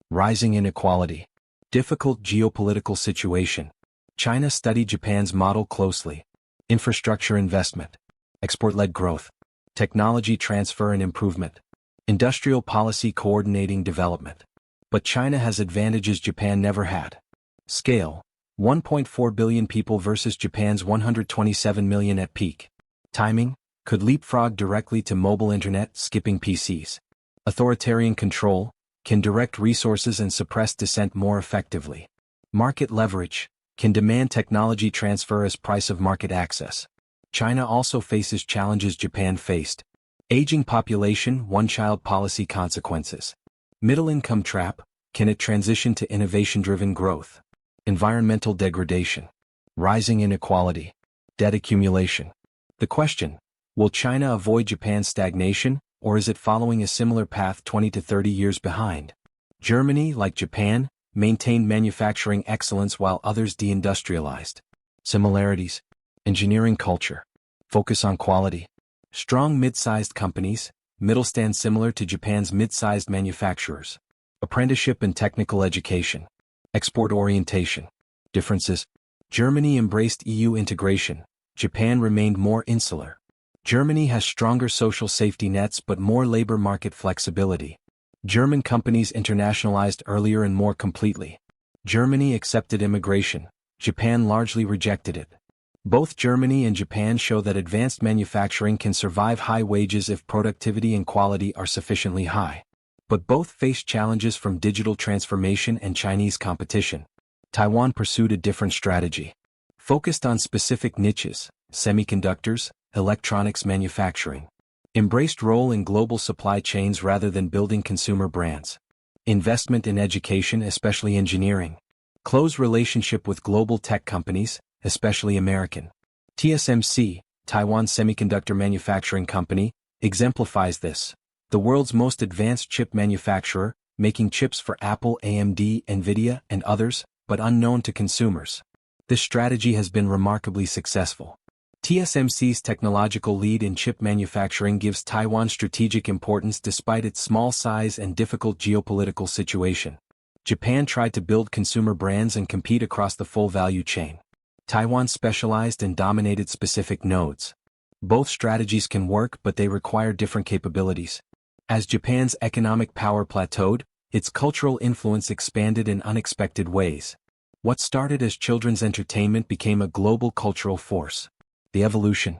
Rising inequality. Difficult geopolitical situation. China studied Japan's model closely. Infrastructure investment. Export-led growth. Technology transfer and improvement. Industrial policy coordinating development. But China has advantages Japan never had. Scale. 1.4 billion people versus Japan's 127 million at peak. Timing. Could leapfrog directly to mobile internet, skipping PCs. Authoritarian control. Can direct resources and suppress dissent more effectively. Market leverage. Can demand technology transfer as price of market access. China also faces challenges Japan faced. Aging population, one-child policy consequences. Middle-income trap. Can it transition to innovation-driven growth? Environmental degradation. Rising inequality. Debt accumulation. The question: will China avoid Japan's stagnation, or is it following a similar path 20 to 30 years behind? Germany, like Japan, maintained manufacturing excellence while others deindustrialized. Similarities. Engineering culture. Focus on quality. Strong mid-sized companies, Mittelstand similar to Japan's mid-sized manufacturers. Apprenticeship and technical education. Export orientation. Differences. Germany embraced EU integration. Japan remained more insular. Germany has stronger social safety nets but more labor market flexibility. German companies internationalized earlier and more completely. Germany accepted immigration. Japan largely rejected it. Both Germany and Japan show that advanced manufacturing can survive high wages if productivity and quality are sufficiently high. But both face challenges from digital transformation and Chinese competition. Taiwan pursued a different strategy. Focused on specific niches, semiconductors, electronics manufacturing. Embraced role in global supply chains rather than building consumer brands. Investment in education, especially engineering. Close relationship with global tech companies, especially American. TSMC, Taiwan Semiconductor Manufacturing Company, exemplifies this. The world's most advanced chip manufacturer, making chips for Apple, AMD, Nvidia, and others, but unknown to consumers. This strategy has been remarkably successful. TSMC's technological lead in chip manufacturing gives Taiwan strategic importance despite its small size and difficult geopolitical situation. Japan tried to build consumer brands and compete across the full value chain. Taiwan specialized and dominated specific nodes. Both strategies can work, but they require different capabilities. As Japan's economic power plateaued, its cultural influence expanded in unexpected ways. What started as children's entertainment became a global cultural force. The evolution.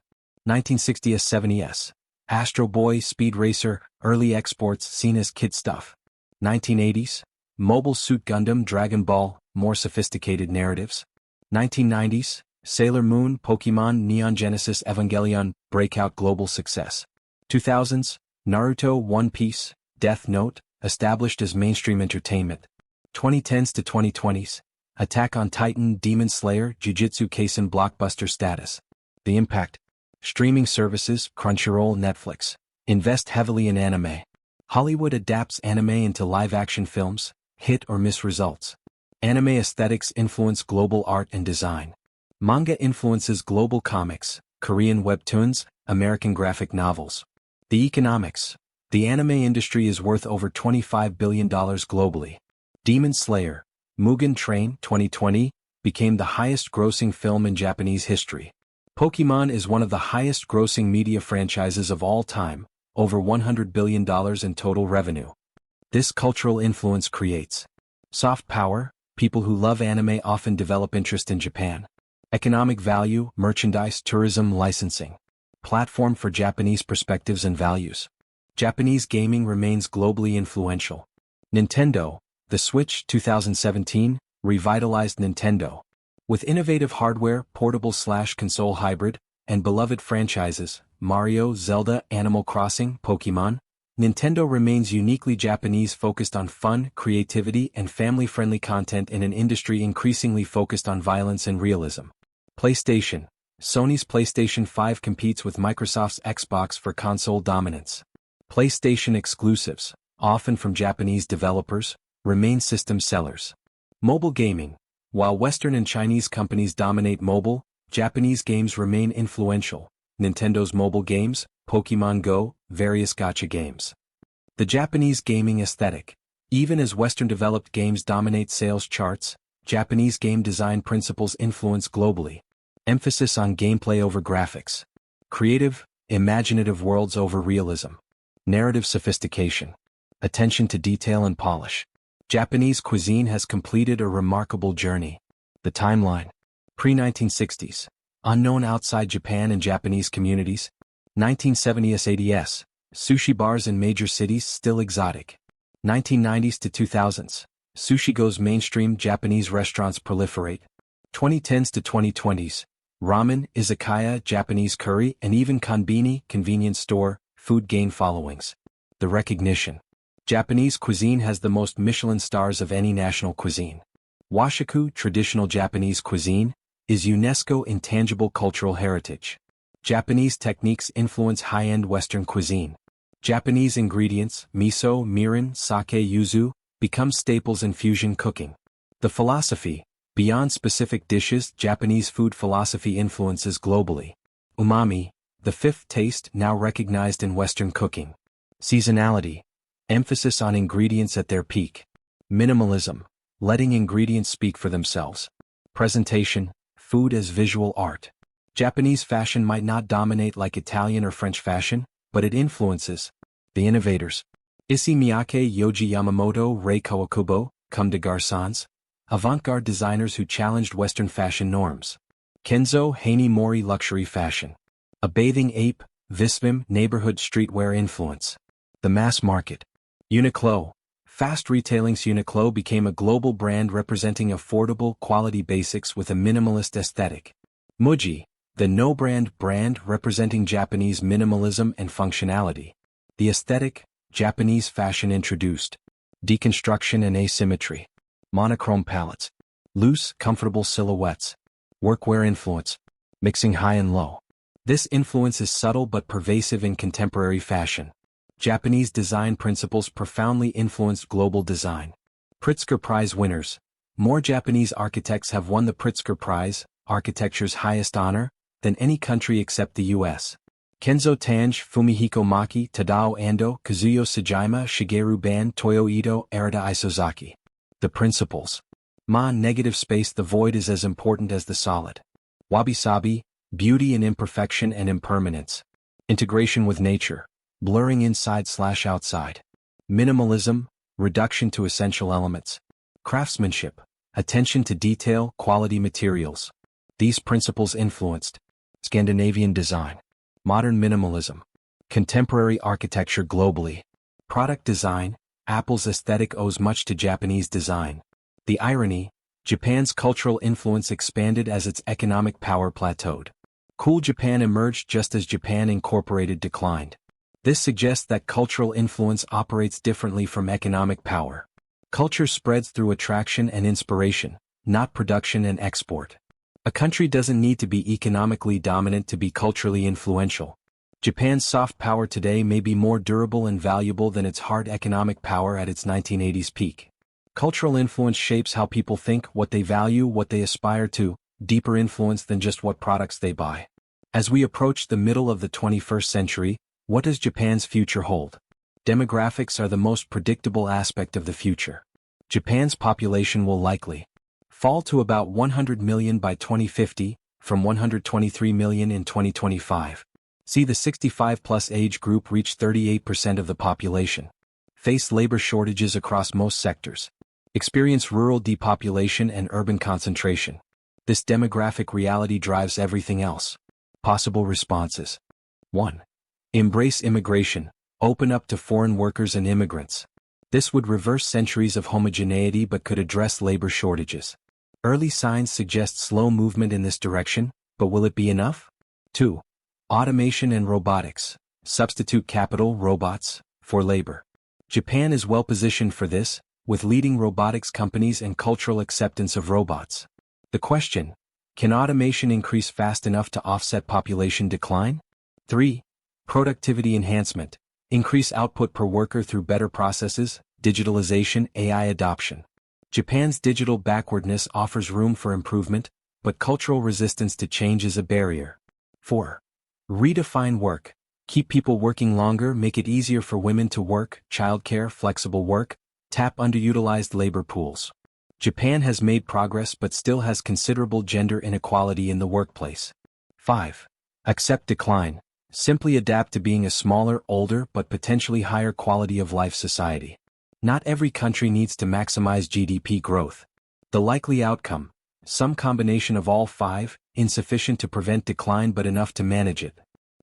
1960s 70s. Astro Boy, Speed Racer, early exports seen as kid stuff. 1980s. Mobile Suit Gundam, Dragon Ball, more sophisticated narratives. 1990s. Sailor Moon, Pokemon, Neon Genesis Evangelion, breakout global success. 2000s. Naruto, One Piece, Death Note, established as mainstream entertainment. 2010s to 2020s. Attack on Titan, Demon Slayer, Jujutsu Kaisen blockbuster status. The impact. Streaming services, Crunchyroll, Netflix. Invest heavily in anime. Hollywood adapts anime into live-action films, hit or miss results. Anime aesthetics influence global art and design. Manga influences global comics, Korean webtoons, American graphic novels. The economics. The anime industry is worth over $25 billion globally. Demon Slayer, Mugen Train 2020, became the highest-grossing film in Japanese history. Pokémon is one of the highest-grossing media franchises of all time, over $100 billion in total revenue. This cultural influence creates soft power. People who love anime often develop interest in Japan. Economic value, merchandise, tourism, licensing. Platform for Japanese perspectives and values. Japanese gaming remains globally influential. Nintendo, the Switch 2017, revitalized Nintendo. With innovative hardware, portable/console hybrid, and beloved franchises, Mario, Zelda, Animal Crossing, Pokémon, Nintendo remains uniquely Japanese, focused on fun, creativity, and family-friendly content in an industry increasingly focused on violence and realism. PlayStation. Sony's PlayStation 5 competes with Microsoft's Xbox for console dominance. PlayStation exclusives, often from Japanese developers, remain system sellers. Mobile gaming. While Western and Chinese companies dominate mobile, Japanese games remain influential. Nintendo's mobile games, Pokémon Go, various gacha games. The Japanese gaming aesthetic. Even as Western-developed games dominate sales charts, Japanese game design principles influence globally. Emphasis on gameplay over graphics. Creative, imaginative worlds over realism. Narrative sophistication. Attention to detail and polish. Japanese cuisine has completed a remarkable journey. The timeline. Pre-1960s. Unknown outside Japan and Japanese communities. 1970s ADS. Sushi bars in major cities still exotic. 1990s to 2000s. Sushi goes mainstream, Japanese restaurants proliferate. 2010s to 2020s. Ramen, izakaya, Japanese curry, and even konbini, convenience store, food gain followings. The recognition. Japanese cuisine has the most Michelin stars of any national cuisine. Washaku, traditional Japanese cuisine, is UNESCO intangible cultural heritage. Japanese techniques influence high-end Western cuisine. Japanese ingredients, miso, mirin, sake, yuzu, become staples in fusion cooking. The philosophy. Beyond specific dishes, Japanese food philosophy influences globally. Umami, the fifth taste now recognized in Western cooking. Seasonality. Emphasis on ingredients at their peak. Minimalism. Letting ingredients speak for themselves. Presentation. Food as visual art. Japanese fashion might not dominate like Italian or French fashion, but it influences. The innovators. Issey Miyake, Yoji Yamamoto, Rei Kawakubo, Comme des Garçons. Avant-garde designers who challenged Western fashion norms. Kenzo Haney Mori, luxury fashion. A bathing ape, Visvim, neighborhood streetwear influence. The mass market. Uniqlo. Fast retailing's Uniqlo became a global brand representing affordable, quality basics with a minimalist aesthetic. Muji, the no-brand brand representing Japanese minimalism and functionality. The aesthetic, Japanese fashion introduced. Deconstruction and asymmetry. Monochrome palettes. Loose, comfortable silhouettes. Workwear influence. Mixing high and low. This influence is subtle but pervasive in contemporary fashion. Japanese design principles profoundly influenced global design. Pritzker Prize winners. More Japanese architects have won the Pritzker Prize, architecture's highest honor, than any country except the U.S. Kenzo Tange, Fumihiko Maki, Tadao Ando, Kazuyo Sejima, Shigeru Ban, Toyo Ito, Arita Isozaki. The principles. Negative space. The void is as important as the solid. Wabi-sabi, beauty in imperfection and impermanence. Integration with nature. Blurring inside/outside. Minimalism, reduction to essential elements. Craftsmanship, attention to detail, quality materials. These principles influenced Scandinavian design. Modern minimalism. Contemporary architecture globally. Product design. Apple's aesthetic owes much to Japanese design. The irony, Japan's cultural influence expanded as its economic power plateaued. Cool Japan emerged just as Japan Incorporated declined. This suggests that cultural influence operates differently from economic power. Culture spreads through attraction and inspiration, not production and export. A country doesn't need to be economically dominant to be culturally influential. Japan's soft power today may be more durable and valuable than its hard economic power at its 1980s peak. Cultural influence shapes how people think, what they value, what they aspire to, deeper influence than just what products they buy. As we approach the middle of the 21st century, what does Japan's future hold? Demographics are the most predictable aspect of the future. Japan's population will likely fall to about 100 million by 2050, from 123 million in 2025. See, the 65-plus age group reach 38% of the population. Face labor shortages across most sectors. Experience rural depopulation and urban concentration. This demographic reality drives everything else. Possible responses. 1. Embrace immigration. Open up to foreign workers and immigrants. This would reverse centuries of homogeneity but could address labor shortages. Early signs suggest slow movement in this direction, but will it be enough? 2. Automation and robotics. Substitute capital, robots, for labor. Japan is well positioned for this, with leading robotics companies and cultural acceptance of robots. The question: can automation increase fast enough to offset population decline? 3. Productivity enhancement. Increase output per worker through better processes, digitalization, AI adoption. Japan's digital backwardness offers room for improvement, but cultural resistance to change is a barrier. 4. Redefine work. Keep people working longer, make it easier for women to work, childcare, flexible work, tap underutilized labor pools. Japan has made progress but still has considerable gender inequality in the workplace. 5. Accept decline. Simply adapt to being a smaller, older, but potentially higher quality of life society. Not every country needs to maximize GDP growth. The likely outcome: some combination of all 5, insufficient to prevent decline but enough to manage it.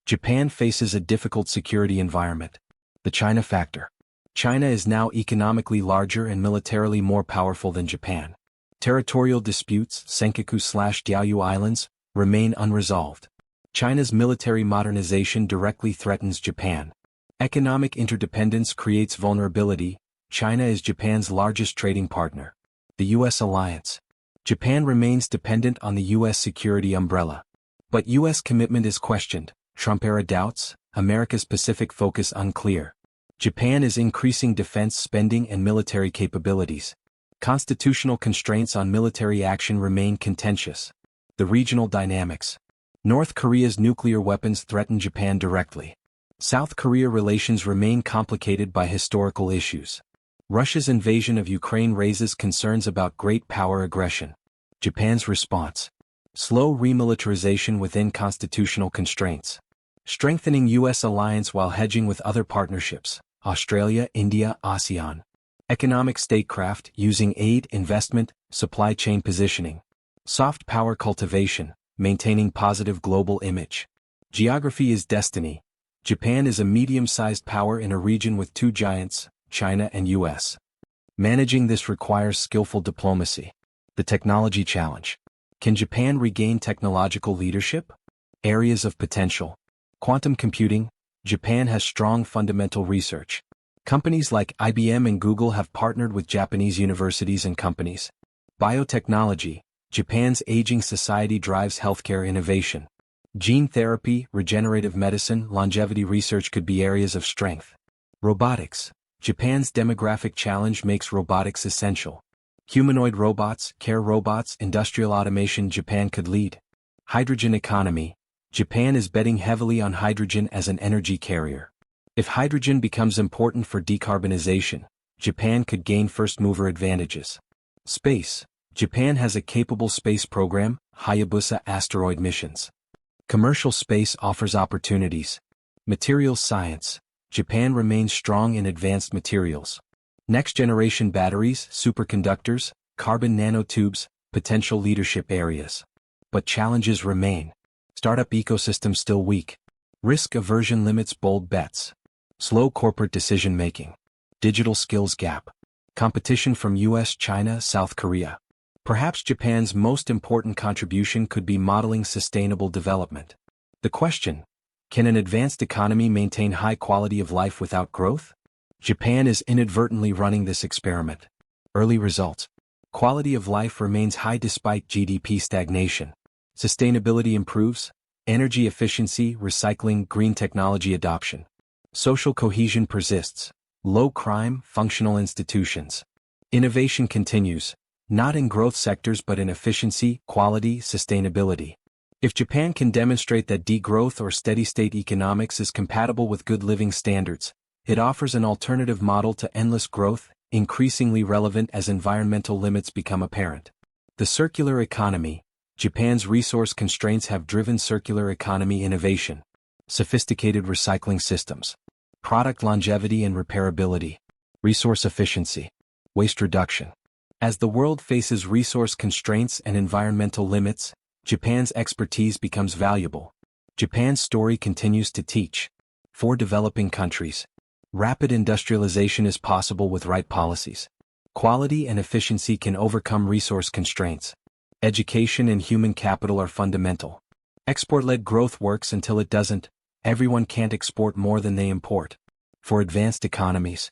Japan faces a difficult security environment. The China factor. China is now economically larger and militarily more powerful than Japan. Territorial disputes, Senkaku/Diaoyu Islands, remain unresolved. China's military modernization directly threatens Japan. Economic interdependence creates vulnerability. China is Japan's largest trading partner. The U.S. alliance. Japan remains dependent on the U.S. security umbrella. But U.S. commitment is questioned, Trump-era doubts, America's Pacific focus unclear. Japan is increasing defense spending and military capabilities. Constitutional constraints on military action remain contentious. The regional dynamics. North Korea's nuclear weapons threaten Japan directly. South Korea relations remain complicated by historical issues. Russia's invasion of Ukraine raises concerns about great power aggression. Japan's response. Slow remilitarization within constitutional constraints. Strengthening U.S. alliance while hedging with other partnerships, Australia, India, ASEAN. Economic statecraft using aid, investment, supply chain positioning. Soft power cultivation, maintaining positive global image. Geography is destiny. Japan is a medium-sized power in a region with 2 giants, China and U.S. Managing this requires skillful diplomacy. The technology challenge. Can Japan regain technological leadership? Areas of potential. Quantum computing. Japan has strong fundamental research. Companies like IBM and Google have partnered with Japanese universities and companies. Biotechnology. Japan's aging society drives healthcare innovation. Gene therapy, regenerative medicine, longevity research could be areas of strength. Robotics. Japan's demographic challenge makes robotics essential. Humanoid robots, care robots, industrial automation. Japan could lead. Hydrogen economy. Japan is betting heavily on hydrogen as an energy carrier. If hydrogen becomes important for decarbonization, Japan could gain first-mover advantages. Space. Japan has a capable space program, Hayabusa asteroid missions. Commercial space offers opportunities. Materials science. Japan remains strong in advanced materials. Next-generation batteries, superconductors, carbon nanotubes, potential leadership areas. But challenges remain. Startup ecosystem still weak. Risk aversion limits bold bets. Slow corporate decision-making. Digital skills gap. Competition from US, China, South Korea. Perhaps Japan's most important contribution could be modeling sustainable development. The question: can an advanced economy maintain high quality of life without growth? Japan is inadvertently running this experiment. Early results. Quality of life remains high despite GDP stagnation. Sustainability improves. Energy efficiency, recycling, green technology adoption. Social cohesion persists. Low crime, functional institutions. Innovation continues, not in growth sectors but in efficiency, quality, sustainability. If Japan can demonstrate that degrowth or steady-state economics is compatible with good living standards, It offers an alternative model to endless growth, increasingly relevant as environmental limits become apparent. The circular economy. Japan's resource constraints have driven circular economy innovation, sophisticated recycling systems, product longevity and repairability, resource efficiency, waste reduction. As the world faces resource constraints and environmental limits, Japan's expertise becomes valuable. Japan's story continues to teach. For developing countries, rapid industrialization is possible with right policies. Quality and efficiency can overcome resource constraints. Education and human capital are fundamental. Export-led growth works until it doesn't. Everyone can't export more than they import. For advanced economies,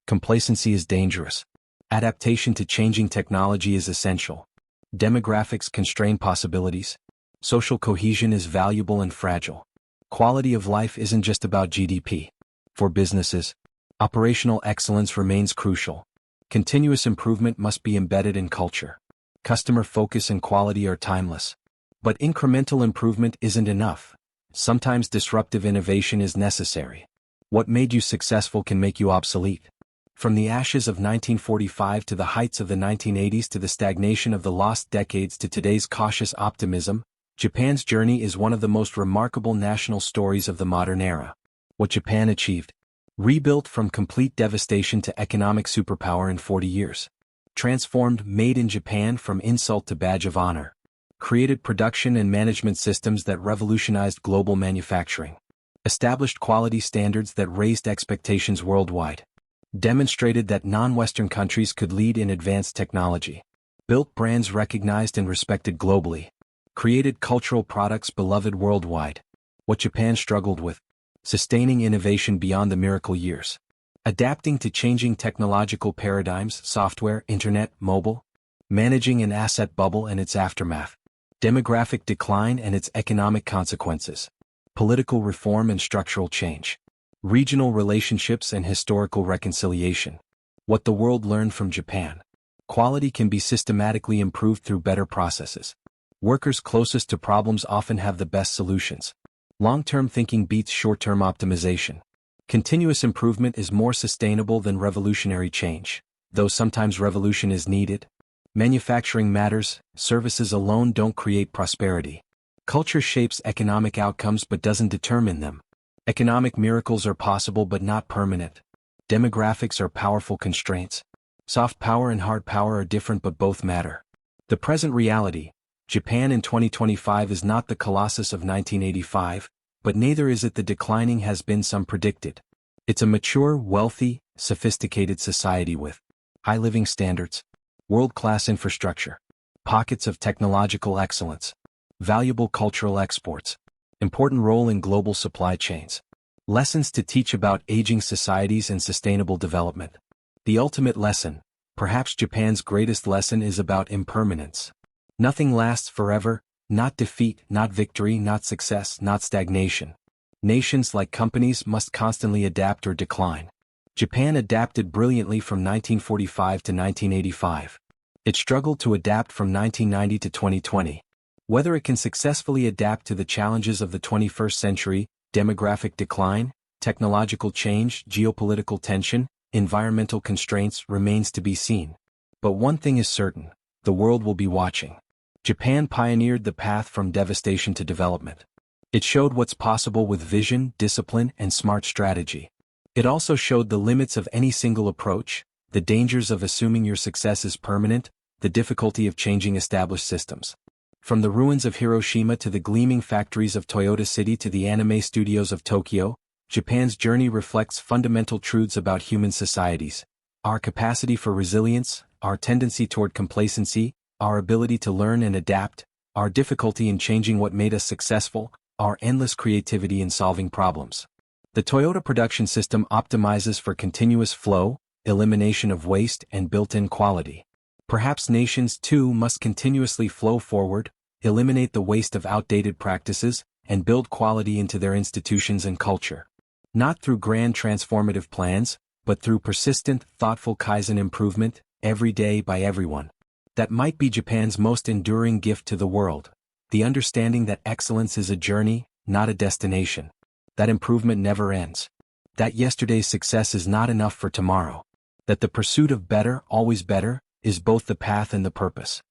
complacency is dangerous. Adaptation to changing technology is essential. Demographics constrain possibilities. Social cohesion is valuable and fragile. Quality of life isn't just about GDP. For businesses, operational excellence remains crucial. Continuous improvement must be embedded in culture. Customer focus and quality are timeless. But incremental improvement isn't enough. Sometimes disruptive innovation is necessary. What made you successful can make you obsolete. From the ashes of 1945 to the heights of the 1980s to the stagnation of the lost decades to today's cautious optimism, Japan's journey is one of the most remarkable national stories of the modern era. What Japan achieved: rebuilt from complete devastation to economic superpower in 40 years. Transformed Made in Japan from insult to badge of honor. Created production and management systems that revolutionized global manufacturing. Established quality standards that raised expectations worldwide. Demonstrated that non-Western countries could lead in advanced technology. Built brands recognized and respected globally. Created cultural products beloved worldwide. What Japan struggled with: sustaining innovation beyond the miracle years. Adapting to changing technological paradigms, software, internet, mobile. Managing an asset bubble and its aftermath. Demographic decline and its economic consequences. Political reform and structural change. Regional relationships and historical reconciliation. What the world learned from Japan: quality can be systematically improved through better processes. Workers closest to problems often have the best solutions. Long-term thinking beats short-term optimization. Continuous improvement is more sustainable than revolutionary change, though sometimes revolution is needed. Manufacturing matters. Services alone don't create prosperity. Culture shapes economic outcomes but doesn't determine them. Economic miracles are possible but not permanent. Demographics are powerful constraints. Soft power and hard power are different but both matter. The present reality: Japan in 2025 is not the Colossus of 1985, but neither is it the declining has been some predicted. It's a mature, wealthy, sophisticated society with high living standards, world-class infrastructure, pockets of technological excellence, valuable cultural exports, important role in global supply chains. Lessons to teach about aging societies and sustainable development. The ultimate lesson, perhaps Japan's greatest lesson, is about impermanence. Nothing lasts forever, not defeat, not victory, not success, not stagnation. Nations, like companies, must constantly adapt or decline. Japan adapted brilliantly from 1945 to 1985. It struggled to adapt from 1990 to 2020. Whether it can successfully adapt to the challenges of the 21st century, demographic decline, technological change, geopolitical tension, environmental constraints, remains to be seen. But one thing is certain: the world will be watching. Japan pioneered the path from devastation to development. It showed what's possible with vision, discipline, and smart strategy. It also showed the limits of any single approach, the dangers of assuming your success is permanent, the difficulty of changing established systems. From the ruins of Hiroshima to the gleaming factories of Toyota City to the anime studios of Tokyo, Japan's journey reflects fundamental truths about human societies: our capacity for resilience, our tendency toward complacency, our ability to learn and adapt, our difficulty in changing what made us successful, our endless creativity in solving problems. The Toyota production system optimizes for continuous flow, elimination of waste, and built-in quality. Perhaps nations too must continuously flow forward, eliminate the waste of outdated practices, and build quality into their institutions and culture. Not through grand transformative plans, but through persistent, thoughtful Kaizen improvement, every day by everyone. That might be Japan's most enduring gift to the world: the understanding that excellence is a journey, not a destination. That improvement never ends. That yesterday's success is not enough for tomorrow. That the pursuit of better, always better, is both the path and the purpose.